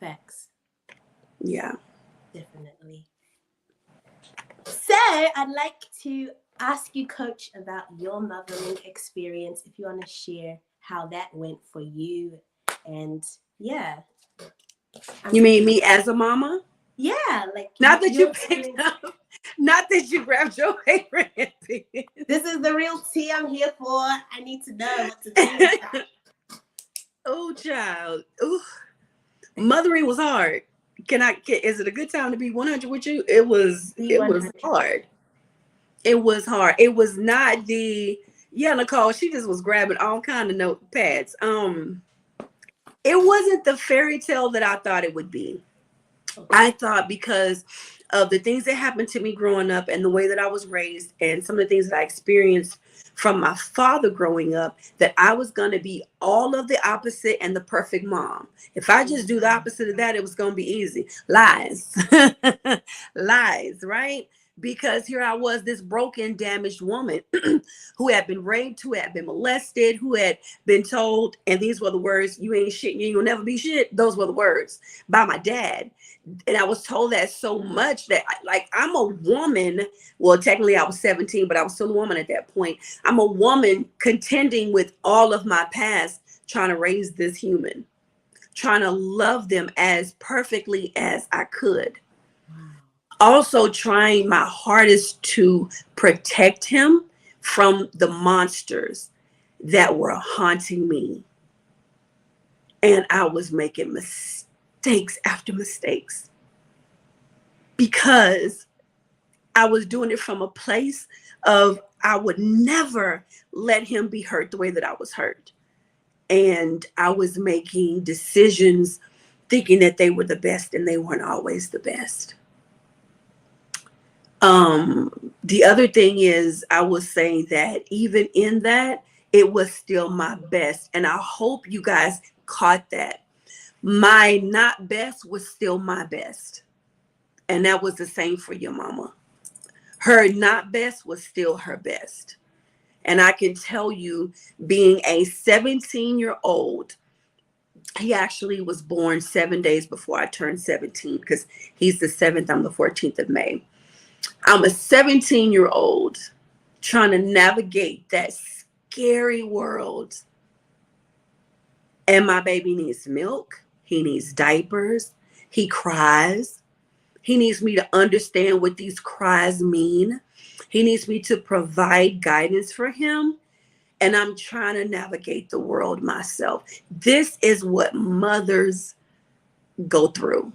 facts, Yeah. definitely. So I'd like to ask you, Coach, about your mothering experience. If you want to share how that went for you, and yeah, I'm You mean thinking, me as a mama? yeah, like Not that your you picked experience. up, not that you grabbed your favorite pen. This is the real tea I'm here for. I need to know what to do with that. Oh, child. Ooh, mothering was hard. Is it a good time to be 100 with you? Be It was 100. hard. It was hard. It was not the, yeah, Nicole, she just was grabbing all kind of notepads. It wasn't the fairy tale that I thought it would be. Okay. I thought because of the things that happened to me growing up and the way that I was raised and some of the things that I experienced from my father growing up, that I was going to be all of the opposite and the perfect mom. If I just do the opposite of that, it was going to be easy. Lies. Lies, right? Because here I was, this broken, damaged woman who had been raped, who had been molested, who had been told, and these were the words, you ain't shit, you ain't gonna never be shit. Those were the words by my dad. And I was told that so much that like I'm a woman. Well, technically I was 17, but I was still a woman at that point. I'm a woman contending with all of my past, trying to raise this human, trying to love them as perfectly as I could. Wow. Also trying my hardest to protect him from the monsters that were haunting me. And I was making mistakes after mistakes because I was doing it from a place of I would never let him be hurt the way that I was hurt. And I was making decisions thinking that they were the best and they weren't always the best. The other thing is I was saying that even in that, it was still my best. And I hope you guys caught that. My not best was still my best. And that was the same for your mama. Her not best was still her best. And I can tell you, being a 17-year-old, he actually was born 7 days before I turned 17 because he's the 7th, I'm the 14th of May. I'm a 17-year-old trying to navigate that scary world. And my baby needs milk, he needs diapers, he cries. He needs me to understand what these cries mean. He needs me to provide guidance for him. And I'm trying to navigate the world myself. This is what mothers go through.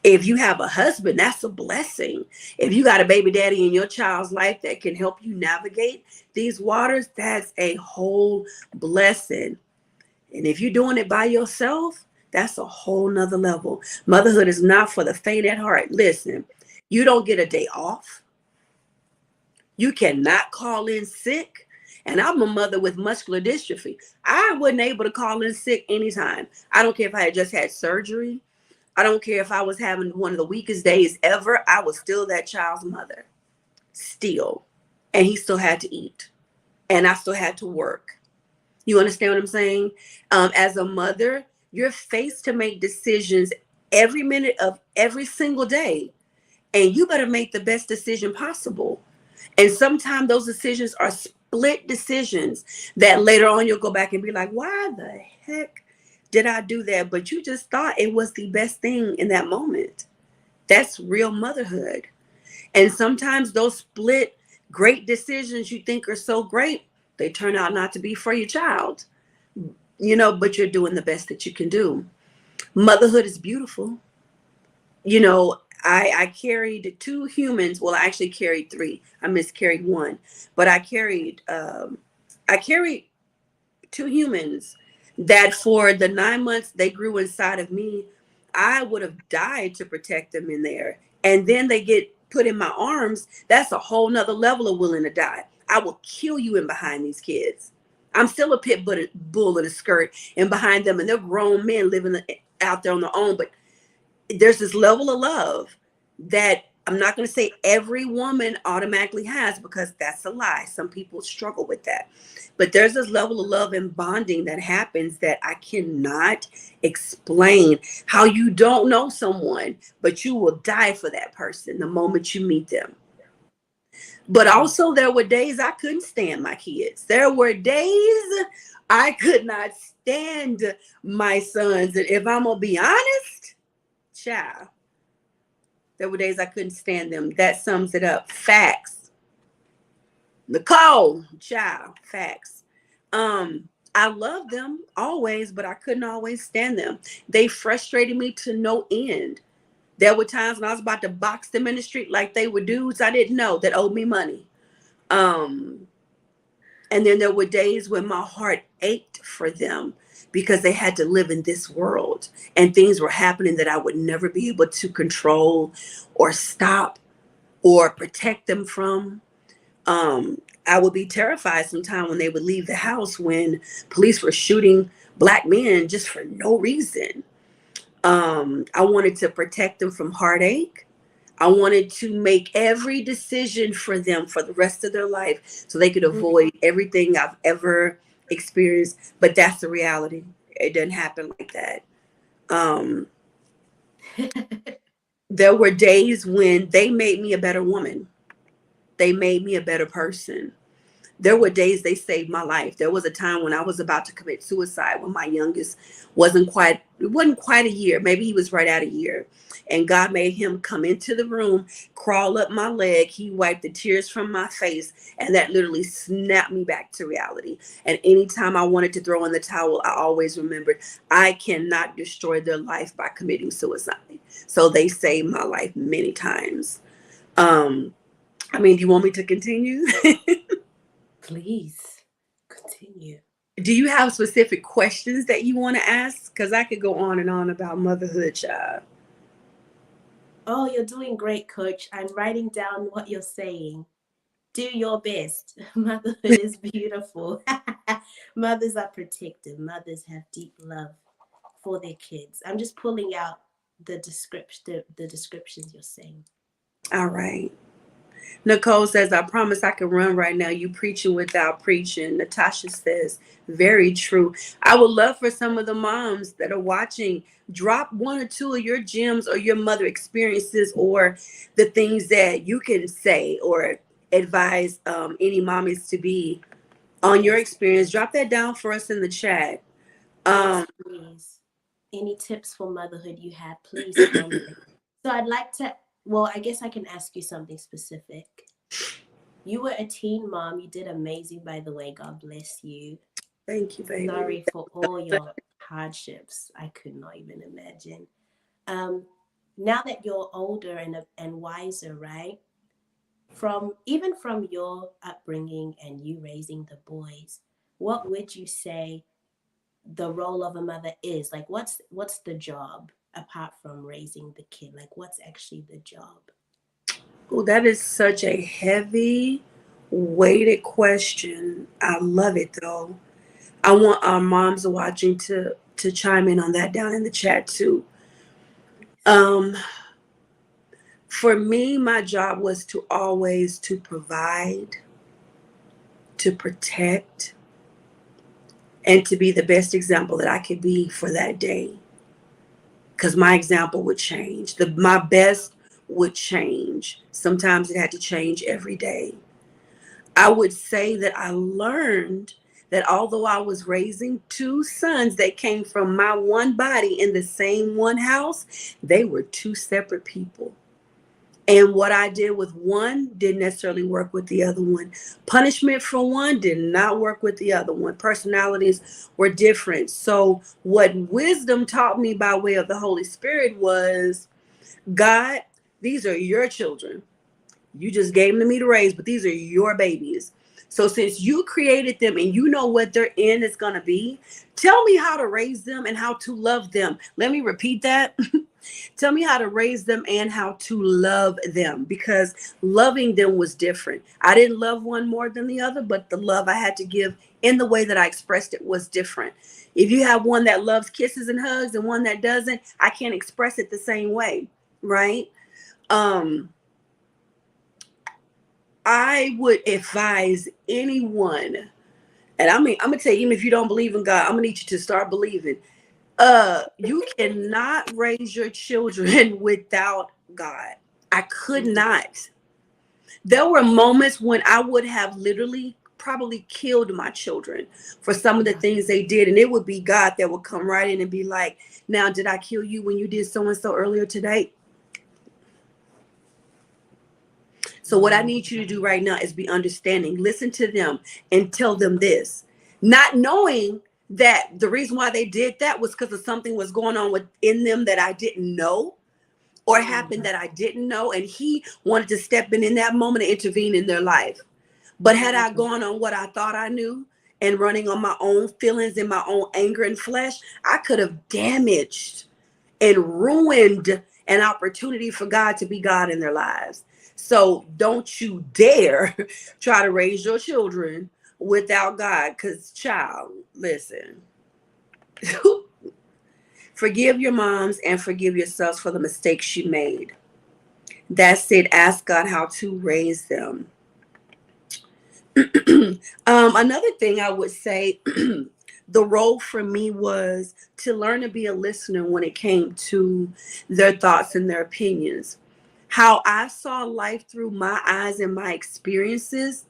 If you have a husband, that's a blessing. If you got a baby daddy in your child's life that can help you navigate these waters, that's a whole blessing. And if you're doing it by yourself, that's a whole nother level. Motherhood is not for the faint at heart. Listen, you don't get a day off. You cannot call in sick. And I'm a mother with muscular dystrophy. I wasn't able to call in sick anytime. I don't care if I had just had surgery. I don't care if I was having one of the weakest days ever. I was still that child's mother. Still. And he still had to eat. And I still had to work. You understand what I'm saying? As a mother, you're faced to make decisions every minute of every single day, and you better make the best decision possible. And sometimes those decisions are split decisions that later on you'll go back and be like, why the heck did I do that? But you just thought it was the best thing in that moment. That's real motherhood. And sometimes those split great decisions you think are so great, they turn out not to be for your child, but you're doing the best that you can do. Motherhood is beautiful. I carried two humans. Well, I actually carried three. I miscarried one, but I carried two humans that for the 9 months they grew inside of me, I would have died to protect them in there. And then they get put in my arms. That's a whole nother level of willing to die. I will kill you in behind these kids. I'm still a bull in a skirt and behind them, and they're grown men living out there on their own. But there's this level of love that I'm not going to say every woman automatically has, because that's a lie. Some people struggle with that. But there's this level of love and bonding that happens that I cannot explain. How you don't know someone, but you will die for that person the moment you meet them. But Mm. also, there were days I couldn't stand my kids. There were days I could not stand my sons. And if I'm going to be honest, child, there were days I couldn't stand them. That sums it up. Facts. Nicole, child, facts. I loved them always, but I couldn't always stand them. They frustrated me to no end. There were times when I was about to box them in the street like they were dudes I didn't know that owed me money. Um, and then there were days when my heart ached for them because they had to live in this world and things were happening that I would never be able to control or stop or protect them from. I would be terrified sometimes when they would leave the house when police were shooting black men just for no reason. I wanted to protect them from heartache. I wanted to make every decision for them for the rest of their life so they could avoid everything I've ever experienced. But that's the reality. It doesn't happen like that. Um, there were days when they made me a better woman. They made me a better person. There were days they saved my life. There was a time when I was about to commit suicide when my youngest it wasn't quite a year. Maybe he was right at a year. And God made him come into the room, crawl up my leg. He wiped the tears from my face, and that literally snapped me back to reality. And anytime I wanted to throw in the towel, I always remembered I cannot destroy their life by committing suicide. So they saved my life many times. Um, do you want me to continue? Please continue. Do you have specific questions that you want to ask? Because I could go on and on about motherhood, child. Oh, you're doing great, coach. I'm writing down what you're saying. Do your best. Motherhood is beautiful. Mothers are protective. Mothers have deep love for their kids. I'm just pulling out the descriptions you're saying. All right. Nicole says, I promise I can run right now. You preaching without preaching. Natasha says, very true. I would love for some of the moms that are watching, drop one or two of your gems or your mother experiences or the things that you can say or advise any mommies to be on your Yes, experience. Drop that down for us in the chat. yes, Um, please. Any tips for motherhood you have, please comment. So I'd like to, well, I guess I can ask you something specific. You were a teen mom. You did amazing, by the way. God bless you. Thank you, baby. Sorry for all your hardships. I could not even imagine. Um, Now that you're older and wiser, right? From even from your upbringing and you raising the boys, what would you say the role of a mother is? Like, what's the job apart from raising the kid? Like, what's actually the job? Oh, that is such a heavy, weighted question. I love it though. I want our moms watching to chime in on that down in the chat too. Um, for me, my job was to always to provide, to protect, and to be the best example that I could be for that day. Because my example would change. My best would change. Sometimes it had to change every day. I would say that I learned that although I was raising two sons that came from my one body in the same one house, they were two separate people. And what I did with one didn't necessarily work with the other one. Punishment for one did not work with the other one. Personalities were different. So, what wisdom taught me by way of the Holy Spirit was, God, these are your children. You just gave them to me to raise, but these are your babies. So since you created them and you know what their end is going to be, tell me how to raise them and how to love them. Let me repeat that. Tell me how to raise them and how to love them, because loving them was different. I didn't love one more than the other, but the love I had to give in the way that I expressed it was different. If you have one that loves kisses and hugs and one that doesn't, I can't express it the same way, right? Um, I would advise anyone, and I mean, I'm gonna tell you, even if you don't believe in God, I'm gonna need you to start believing. You cannot raise your children without God. I could not. There were moments when I would have literally probably killed my children for some of the things they did, and it would be God that would come right in and be like, "Now, did I kill you when you did so and so earlier today?" So what I need you to do right now is be understanding. Listen to them and tell them this. Not knowing that the reason why they did that was because of something was going on within them that I didn't know, or happened that I didn't know. And he wanted to step in that moment and intervene in their life. But had I gone on what I thought I knew and running on my own feelings and my own anger and flesh, I could have damaged and ruined an opportunity for God to be God in their lives. So don't you dare try to raise your children without God, because, child, listen, forgive your moms and forgive yourselves for the mistakes you made. That's it. Ask God how to raise them. Another thing I would say, the role for me was to learn to be a listener when it came to their thoughts and their opinions. How I saw life through my eyes and my experiences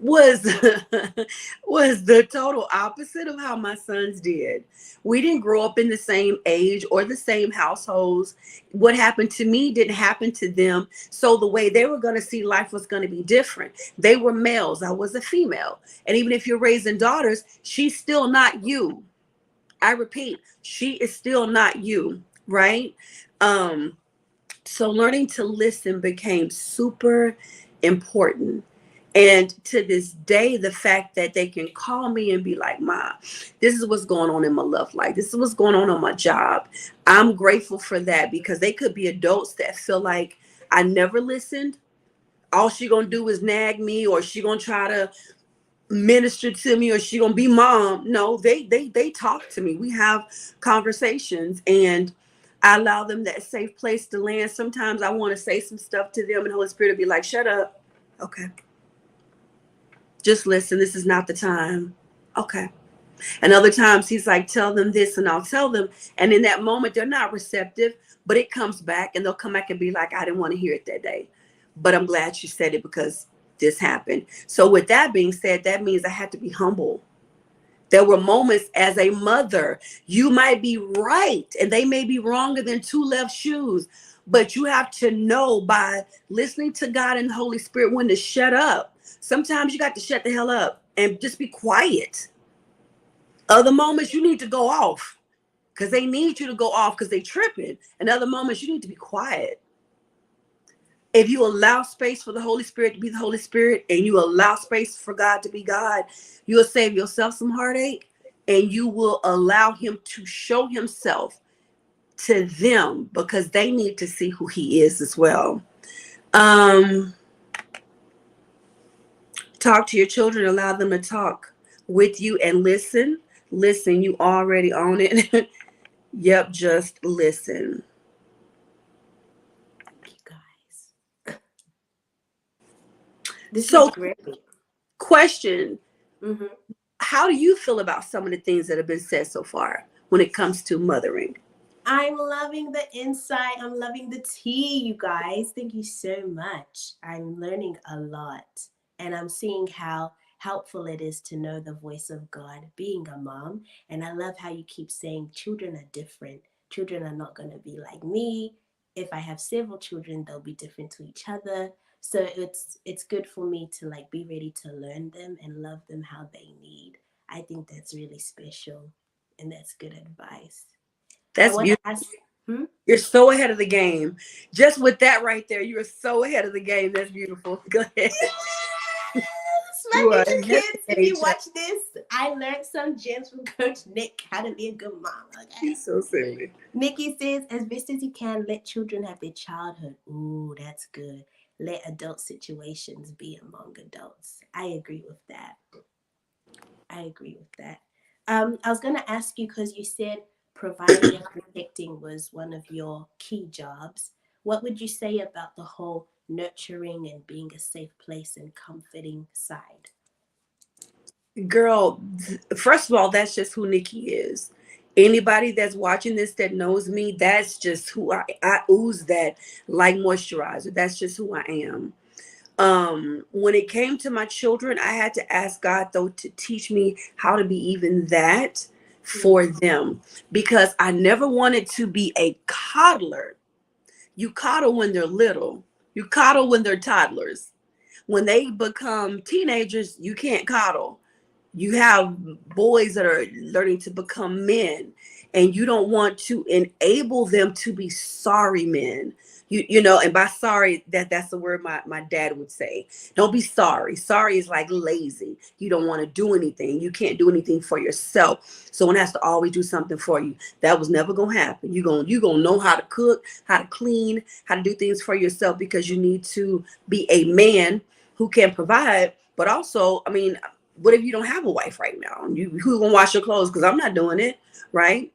was was the total opposite of how my sons did. We didn't grow up in the same age or the same households. What happened to me didn't happen to them. So the way they were going to see life was going to be different. They were males, I was a female. And even if you're raising daughters, she's still not you. I repeat, she is still not you, right? Um, so learning to listen became super important. And to this day, the fact that they can call me and be like, "Ma, this is what's going on in my love life. This is what's going on my job." I'm grateful for that, because they could be adults that feel like I never listened. All she gonna do is nag me, or she gonna try to minister to me, or she gonna be mom. No, they talk to me. We have conversations, and I allow them that safe place to land. Sometimes I want to say some stuff to them, and Holy Spirit will be like, "Shut up. Okay, just listen. This is not the time." Okay. And other times he's like, "Tell them this," and I'll tell them. And in that moment, they're not receptive, but it comes back, and they'll come back and be like, "I didn't want to hear it that day, but I'm glad you said it because this happened." So with that being said, that means I had to be humble. There were moments as a mother, you might be right and they may be wronger than two left shoes, but you have to know by listening to God and the Holy Spirit when to shut up. Sometimes you got to shut the hell up and just be quiet. Other moments you need to go off because they need you to go off because they tripping. And other moments you need to be quiet. If you allow space for the Holy Spirit to be the Holy Spirit, and you allow space for God to be God, you'll save yourself some heartache, and you will allow him to show himself to them, because they need to see who he is as well. Um, Talk to your children, allow them to talk with you and listen. Listen, you already own it. Yep, just listen. You guys, this is So, great. question, Hmm. how do you feel about some of the things that have been said so far when it comes to mothering? I'm loving the insight. I'm loving the tea, you guys. Thank you so much. I'm learning a lot. And I'm seeing how helpful it is to know the voice of God being a mom. And I love how you keep saying children are different. Children are not going to be like me. If I have several children, they'll be different to each other. So it's good for me to like be ready to learn them and love them how they need. I think that's really special and that's good advice. I That's want to beautiful. ask, hmm? You're so ahead of the game. Just with that right there, you are so ahead of the game. That's beautiful. Go ahead. Yes! My You are future ahead of kids, the if game, you child. watch this, I learned some gems from Coach Nick how to be a good mom, You're okay? so silly. Nikki says, as best as you can, let children have their childhood. Ooh, that's good. Let adult situations be among adults. I agree with that. I agree with that. I was going to ask you because you said providing and protecting was one of your key jobs. What would you say about the whole nurturing and being a safe place and comforting side? Girl, first of all, that's just who Nikki is. Anybody that's watching this that knows me, that's just who I ooze that like moisturizer. That's just who I am. When it came to my children, I had to ask God though to teach me how to be even that for Mm. them because I never wanted to be a coddler. You coddle when they're little, you coddle when they're toddlers. When they become teenagers, you can't coddle. You have boys that are learning to become men, and you don't want to enable them to be sorry men. You know, and by sorry, that's the word my dad would say. Don't be sorry. Sorry is like lazy. You don't want to do anything. You can't do anything for yourself. Someone has to always do something for you. That was never gonna happen. You gonna know how to cook, how to clean, how to do things for yourself because you need to be a man who can provide. But also, I mean, what if you don't have a wife right now? Who gonna wash your clothes? Because I'm not doing it, right?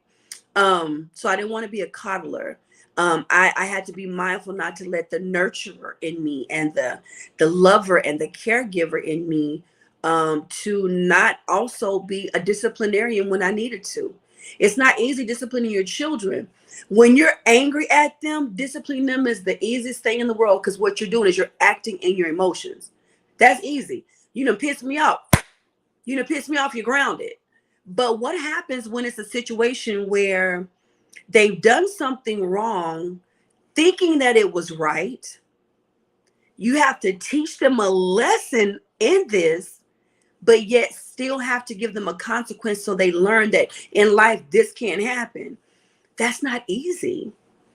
So I didn't want to be a coddler. I had to be mindful not to let the nurturer in me and the lover and the caregiver in me to not also be a disciplinarian when I needed to. It's not easy disciplining your children. When you're angry at them, disciplining them is the easiest thing in the world because what you're doing is you're acting in your emotions. That's easy. You done piss me off. You done piss me off, you're grounded. But what happens when it's a situation where they've done something wrong, thinking that it was right? You have to teach them a lesson in this, but yet still have to give them a consequence so they learn that in life this can't happen. That's not easy.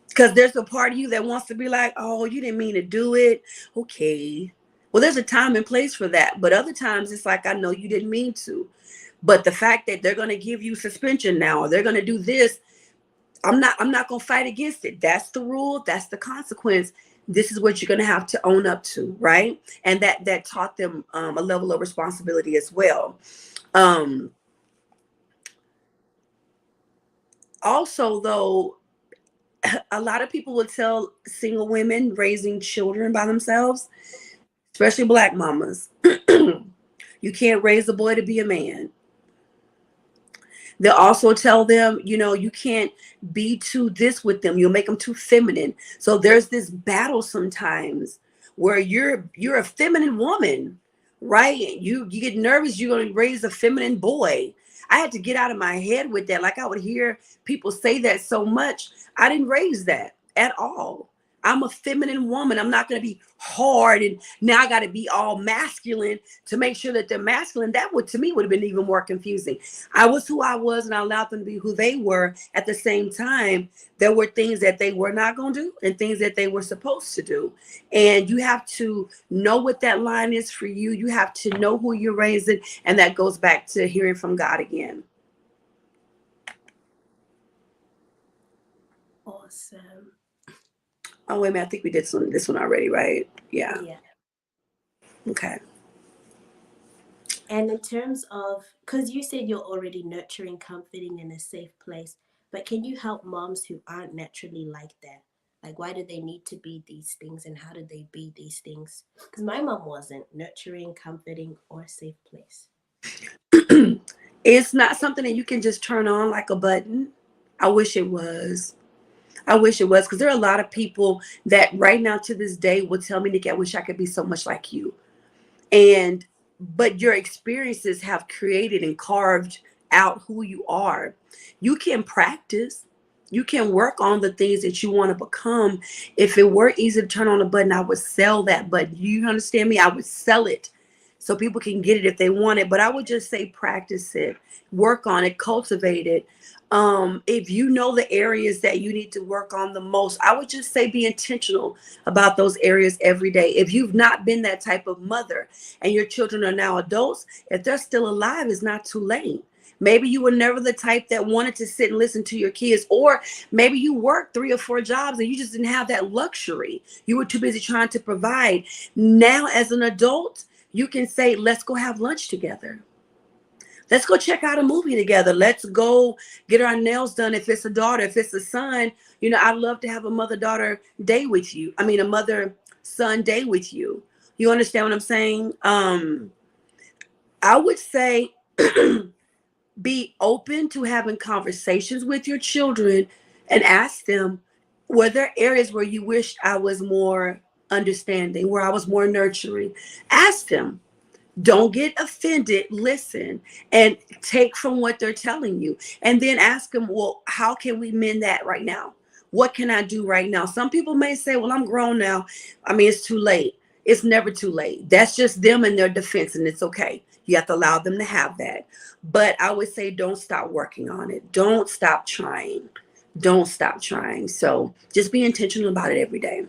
Because there's a part of you that wants to be like, oh, you didn't mean to do it. Okay. Well, there's a time and place for that. But other times it's like, I know you didn't mean to. But the fact that they're going to give you suspension now, or they're going to do this, I'm not going to fight against it. That's the rule. That's the consequence. This is what you're going to have to own up to. Right. And that taught them a level of responsibility as well. Um, Also, though, a lot of people would tell single women raising children by themselves, especially black mamas, you can't raise a boy to be a man. They'll also tell them, you can't be too this with them. You'll make them too feminine. So there's this battle sometimes where you're a feminine woman, right? You get nervous you're going to raise a feminine boy. I had to get out of my head with that. Like I would hear people say that so much. I didn't raise that at all. I'm a feminine woman. I'm not going to be hard and now I got to be all masculine to make sure that they're masculine. That would to me would have been even more confusing. I was who I was and I allowed them to be who they were. At the same time, there were things that they were not going to do and things that they were supposed to do. And you have to know what that line is for you. You have to know who you're raising. And that goes back to hearing from God again. Awesome. Oh, wait a minute. I think we did this one already, right? Yeah. Yeah. Okay. And in terms of, because you said you're already nurturing, comforting in a safe place, but can you help moms who aren't naturally like that? Like, why do they need to be these things and how do they be these things? Because my mom wasn't nurturing, comforting, or safe place. It's not something that you can just turn on like a button. I wish it was. I wish it was, because there are a lot of people that right now to this day will tell me, Nikki, I wish I could be so much like you. And but your experiences have created and carved out who you are. You can practice, you can work on the things that you want to become. If it were easy to turn on a button, I would sell that button. You understand me? I would sell it so people can get it if they want it. But I would just say practice it, work on it, cultivate it. If you know the areas that you need to work on the most, I would just say be intentional about those areas every day. If you've not been that type of mother and your children are now adults, if they're still alive, it's not too late. Maybe you were never the type that wanted to sit and listen to your kids, or maybe you worked 3 or 4 jobs and you just didn't have that luxury. You were too busy trying to provide. Now, as an adult, you can say, let's go have lunch together. Let's go check out a movie together. Let's go get our nails done. If it's a daughter, if it's a son, I'd love to have a mother-daughter day with you. I mean, a mother-son day with you. You understand what I'm saying? I would say be open to having conversations with your children and ask them, were there areas where you wished I was more understanding, where I was more nurturing? Ask them. Don't get offended. Listen and take from what they're telling you. And then ask them, well, how can we mend that right now? What can I do right now? Some people may say, well, I'm grown now. I mean, it's too late. It's never too late. That's just them and their defense, and it's okay. You have to allow them to have that. But I would say don't stop working on it. Don't stop trying. Don't stop trying. So just be intentional about it every day.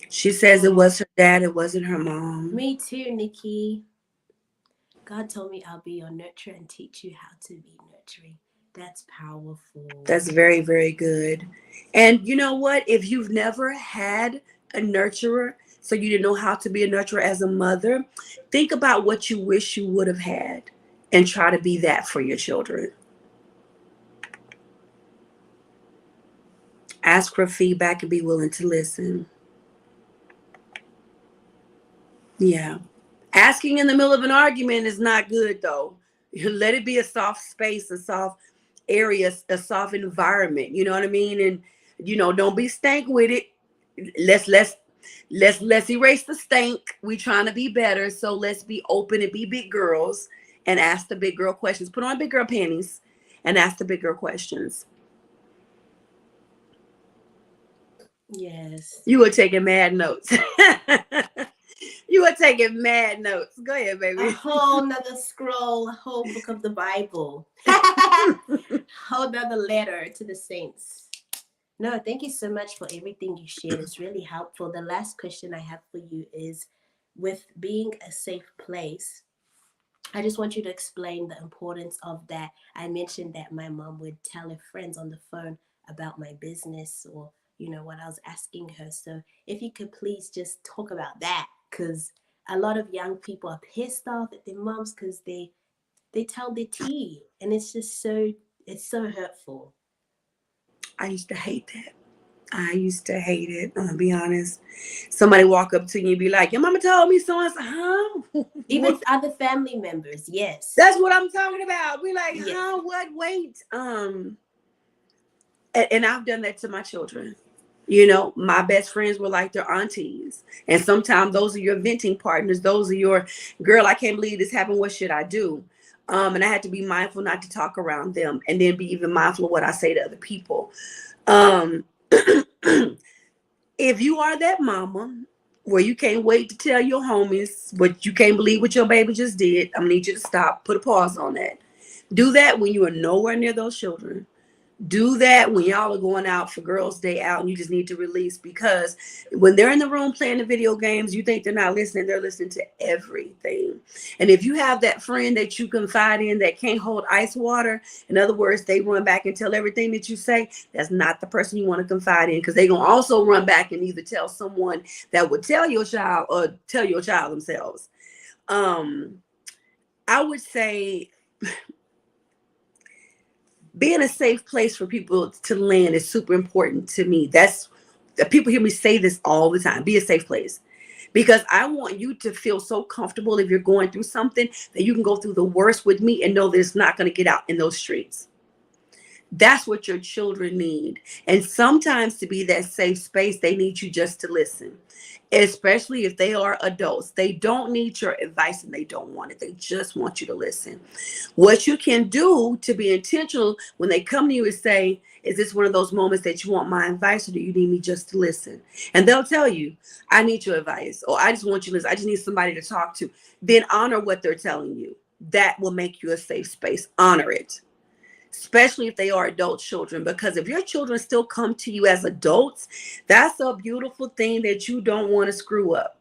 She says it was her dad, it wasn't her mom. Me too, Nikki. God told me I'll be your nurturer and teach you how to be nurturing. That's powerful. That's very, very good. And you know what? If you've never had a nurturer, so you didn't know how to be a nurturer as a mother, think about what you wish you would have had and try to be that for your children. Ask for feedback and be willing to listen. Yeah. Asking in the middle of an argument is not good, though. Let it be a soft space, a soft area, a soft environment. You know what I mean? And don't be stank with it. Let's let's let's erase the stank. We trying to be better, so let's be open and be big girls and ask the big girl questions. Put on big girl panties and ask the big girl questions. Yes. You were taking mad notes. You were taking mad notes. Go ahead, A baby. whole nother scroll, a whole book of the Bible. Whole nother letter to the saints. No, thank you so much for everything you shared. It's really helpful. The last question I have for you is, with being a safe place, I just want you to explain the importance of that. I mentioned that my mom would tell her friends on the phone about my business, or, what I was asking her. So if you could please just talk about that, because a lot of young people are pissed off at their moms because they tell their tea, and it's so hurtful. I used to hate that. I used to hate it. I'm gonna be honest. Somebody walk up to you and be like, "Your mama told me so." And so, huh? Even other family members, yes. That's what I'm talking about. We like, Yes. huh? What? Wait. And I've done that to my children. My best friends were like their aunties, and sometimes those are your venting partners. Those are your girl. I can't believe this happened. What should I do? And I had to be mindful not to talk around them, and then be even mindful of what I say to other people. Um, if you are that mama where you can't wait to tell your homies what you can't believe what your baby just did, I'm gonna need you to stop, put a pause on that. Do that when you are nowhere near those children. Do that when y'all are going out for girls' day out and you just need to release, because when they're in the room playing the video games, you think they're not listening. They're listening to everything. And if you have that friend that you confide in that can't hold ice water, in other words, they run back and tell everything that you say, that's not the person you want to confide in, because they're going to also run back and either tell someone that would tell your child or tell your child themselves. I would say being a safe place for people to land is super important to me. That's People hear me say this all the time. Be a safe place. because I want you to feel so comfortable if you're going through something that you can go through the worst with me and know that it's not going to get out in those streets. That's what your children need. And sometimes to be that safe space, they need you just to listen, especially if they are adults. They don't need your advice and they don't want it. They just want you to listen. What you can do to be intentional when they come to you is say, is this one of those moments that you want my advice or do you need me just to listen? And they'll tell you, I need your advice, or I just want you to listen. I just need somebody to talk to. Then honor what they're telling you. That will make you a safe space. Honor it, especially if they are adult children, because if your children still come to you as adults, that's a beautiful thing that you don't want to screw up.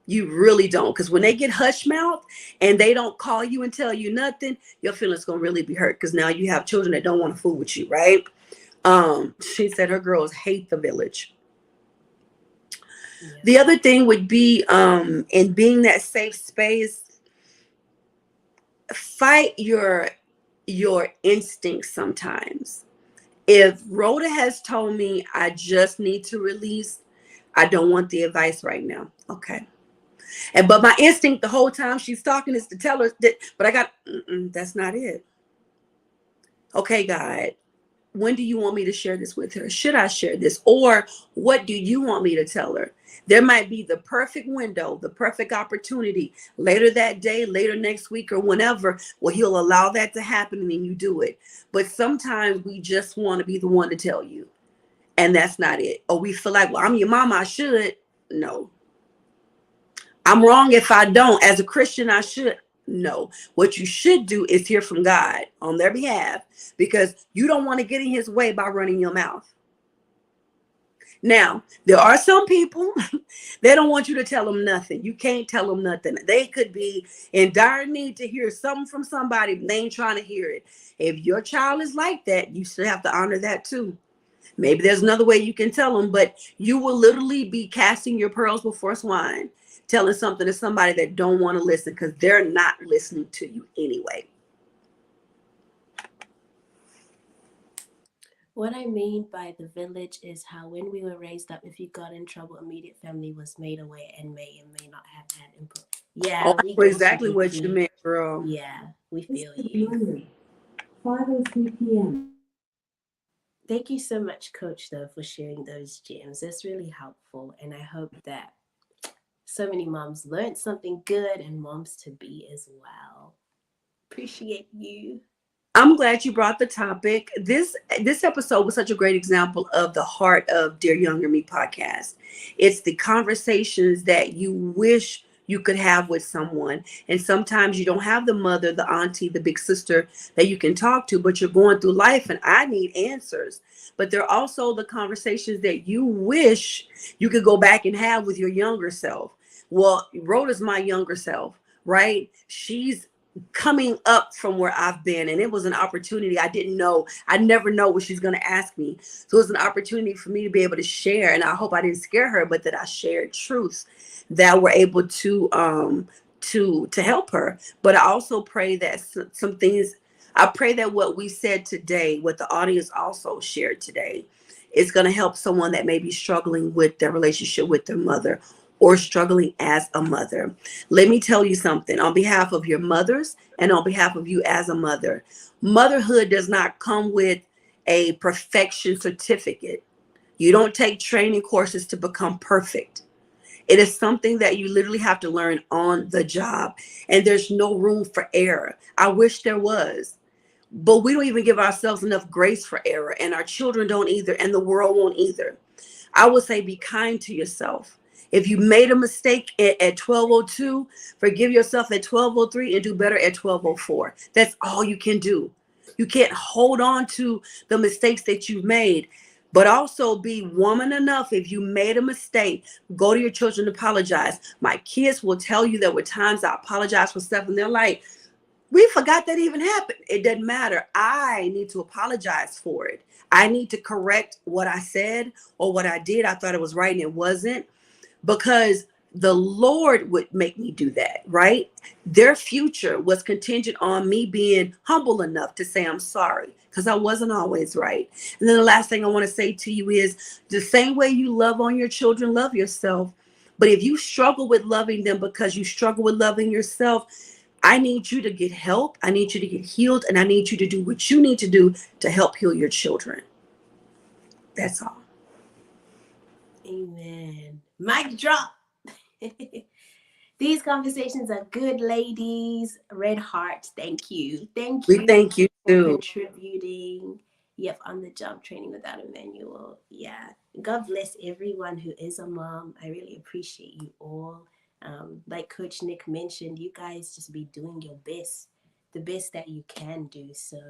You really don't, because when they get hush mouth and they don't call you and tell you nothing, your feelings gonna really be hurt, because now you have children that don't want to fool with you, right? She said her girls hate the village. Yeah. The other thing would be in being that safe space, fight your instincts sometimes. If Rhoda has told me I just need to release, I don't want the advice right now. Okay. And but my instinct the whole time she's talking is to tell her that, but I got, that's not it. Okay, God, when do you want me to share this with her? Should I share this? Or what do you want me to tell her? There might be the perfect window, the perfect opportunity later that day, later next week, or whenever, where he'll allow that to happen and then you do it. But sometimes we just want to be the one to tell you, and that's not it. Or we feel like, well, I'm your mama, I should. No. I'm wrong if I don't. As a Christian, I should. No. What you should do is hear from God on their behalf, because you don't want to get in his way by running your mouth. Now, there are some people, they don't want you to tell them nothing. You can't tell them nothing. They could be in dire need to hear something from somebody, but they ain't trying to hear it. If your child is like that, you should have to honor that too. Maybe there's another way you can tell them, but you will literally be casting your pearls before swine, telling something to somebody that don't want to listen, because they're not listening to you anyway. What I mean by the village is how when we were raised up, if you got in trouble, immediate family was made aware and may not have had input. Oh, Yeah, I we know go too exactly what you deeply. meant, girl. Yeah, we It's feel good you. morning. 5:03 p.m. Thank you so much, Coach, though, for sharing those gems. That's really helpful. And I hope that so many moms learned something good and moms to be as well. Appreciate you. I'm glad you brought the topic. This episode was such a great example of the heart of Dear Younger Me podcast. It's the conversations that you wish you could have with someone. And sometimes you don't have the mother, the auntie, the big sister that you can talk to, but you're going through life and I need answers. But there are also the conversations that you wish you could go back and have with your younger self. Well, Rhoda's my younger self, right? She's coming up from where I've been, and it was an opportunity. I didn't know, I never know what she's going to ask me, so it was an opportunity for me to be able to share. And I hope I didn't scare her, but that I shared truths that were able to help her. But I also pray that some things, I pray that what we said today, what the audience also shared today, is going to help someone that may be struggling with their relationship with their mother or struggling as a mother. Let me tell you something on behalf of your mothers and on behalf of you as a mother. Motherhood does not come with a perfection certificate. You don't take training courses to become perfect. It is something that you literally have to learn on the job, and there's no room for error. I wish there was, but we don't even give ourselves enough grace for error, and our children don't either, and the world won't either. I would say be kind to yourself. If you made a mistake at 12:02, forgive yourself at 12:03 and do better at 12:04. That's all you can do. You can't hold on to the mistakes that you've made, but also be woman enough. If you made a mistake, go to your children and apologize. My kids will tell you there were times I apologized for stuff and they're like, we forgot that even happened. It doesn't matter. I need to apologize for it. I need to correct what I said or what I did. I thought it was right and it wasn't, because the Lord would make me do that, right? Their future was contingent on me being humble enough to say I'm sorry, because I wasn't always right. And then the last thing I want to say to you is the same way you love on your children, love yourself. But if you struggle with loving them because you struggle with loving yourself, I need you to get help. I need you to get healed. And I need you to do what you need to do to help heal your children. That's all. Amen. Mic drop. These conversations are good, ladies. Red heart, thank you. Thank We you thank you for too. contributing. Yep, on the job training without a manual. Yeah. God bless everyone who is a mom. I really appreciate you all. Like Coach Nick mentioned, you guys just be doing your best, the best that you can do. So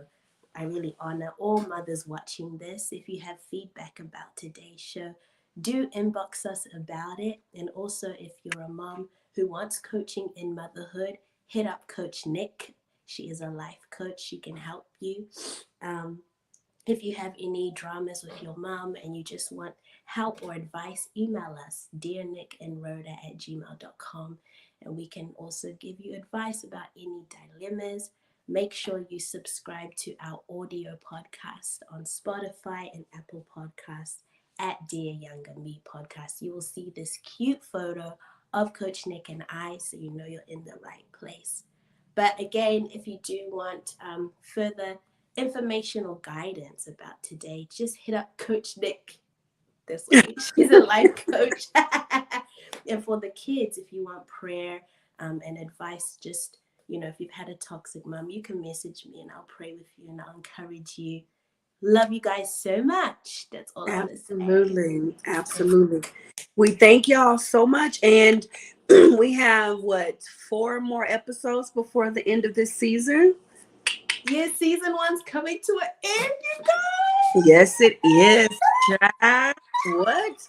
I really honor all mothers watching this. If you have feedback about today's show, do inbox us about it. And also, if you're a mom who wants coaching in motherhood, hit up Coach Nick. She is a life coach. She can help you. Um, if you have any dramas with your mom and you just want help or advice, email us, dearnickandrhoda@gmail.com, and we can also give you advice about any dilemmas. Make sure you subscribe to our audio podcast on Spotify and Apple Podcasts at Dear Younger Me Podcast. You will see this cute photo of Coach Nick and I, so you know you're in the right place. But again, if you do want further information or guidance about today, just hit up Coach Nick. This way, she's a life coach. And for the kids, if you want prayer and advice, just, if you've had a toxic mom, you can message me and I'll pray with you and I'll encourage you. Love you guys so much. That's all I want to say. Absolutely. Absolutely. We thank y'all so much. And we have what, 4 more episodes before the end of this season? Yeah, season 1's coming to an end, you guys. Yes, it is. What?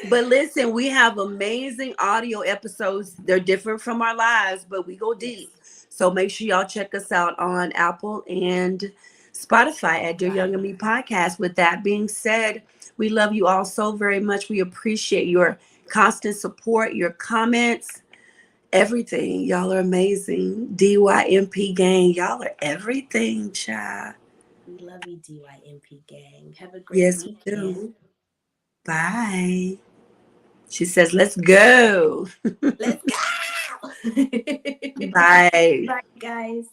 But listen, we have amazing audio episodes. They're different from our lives, but we go Yes. deep. So make sure y'all check us out on Apple and Spotify at Dear Young and Me Podcast. With that being said, we love you all so very much. We appreciate your constant support, your comments, everything. Y'all are amazing. DYMP gang, y'all are everything, child. We love you, DYMP gang. Have a great Yes, we do. weekend. Bye. She says, let's go. Let's go. Bye. Bye, guys.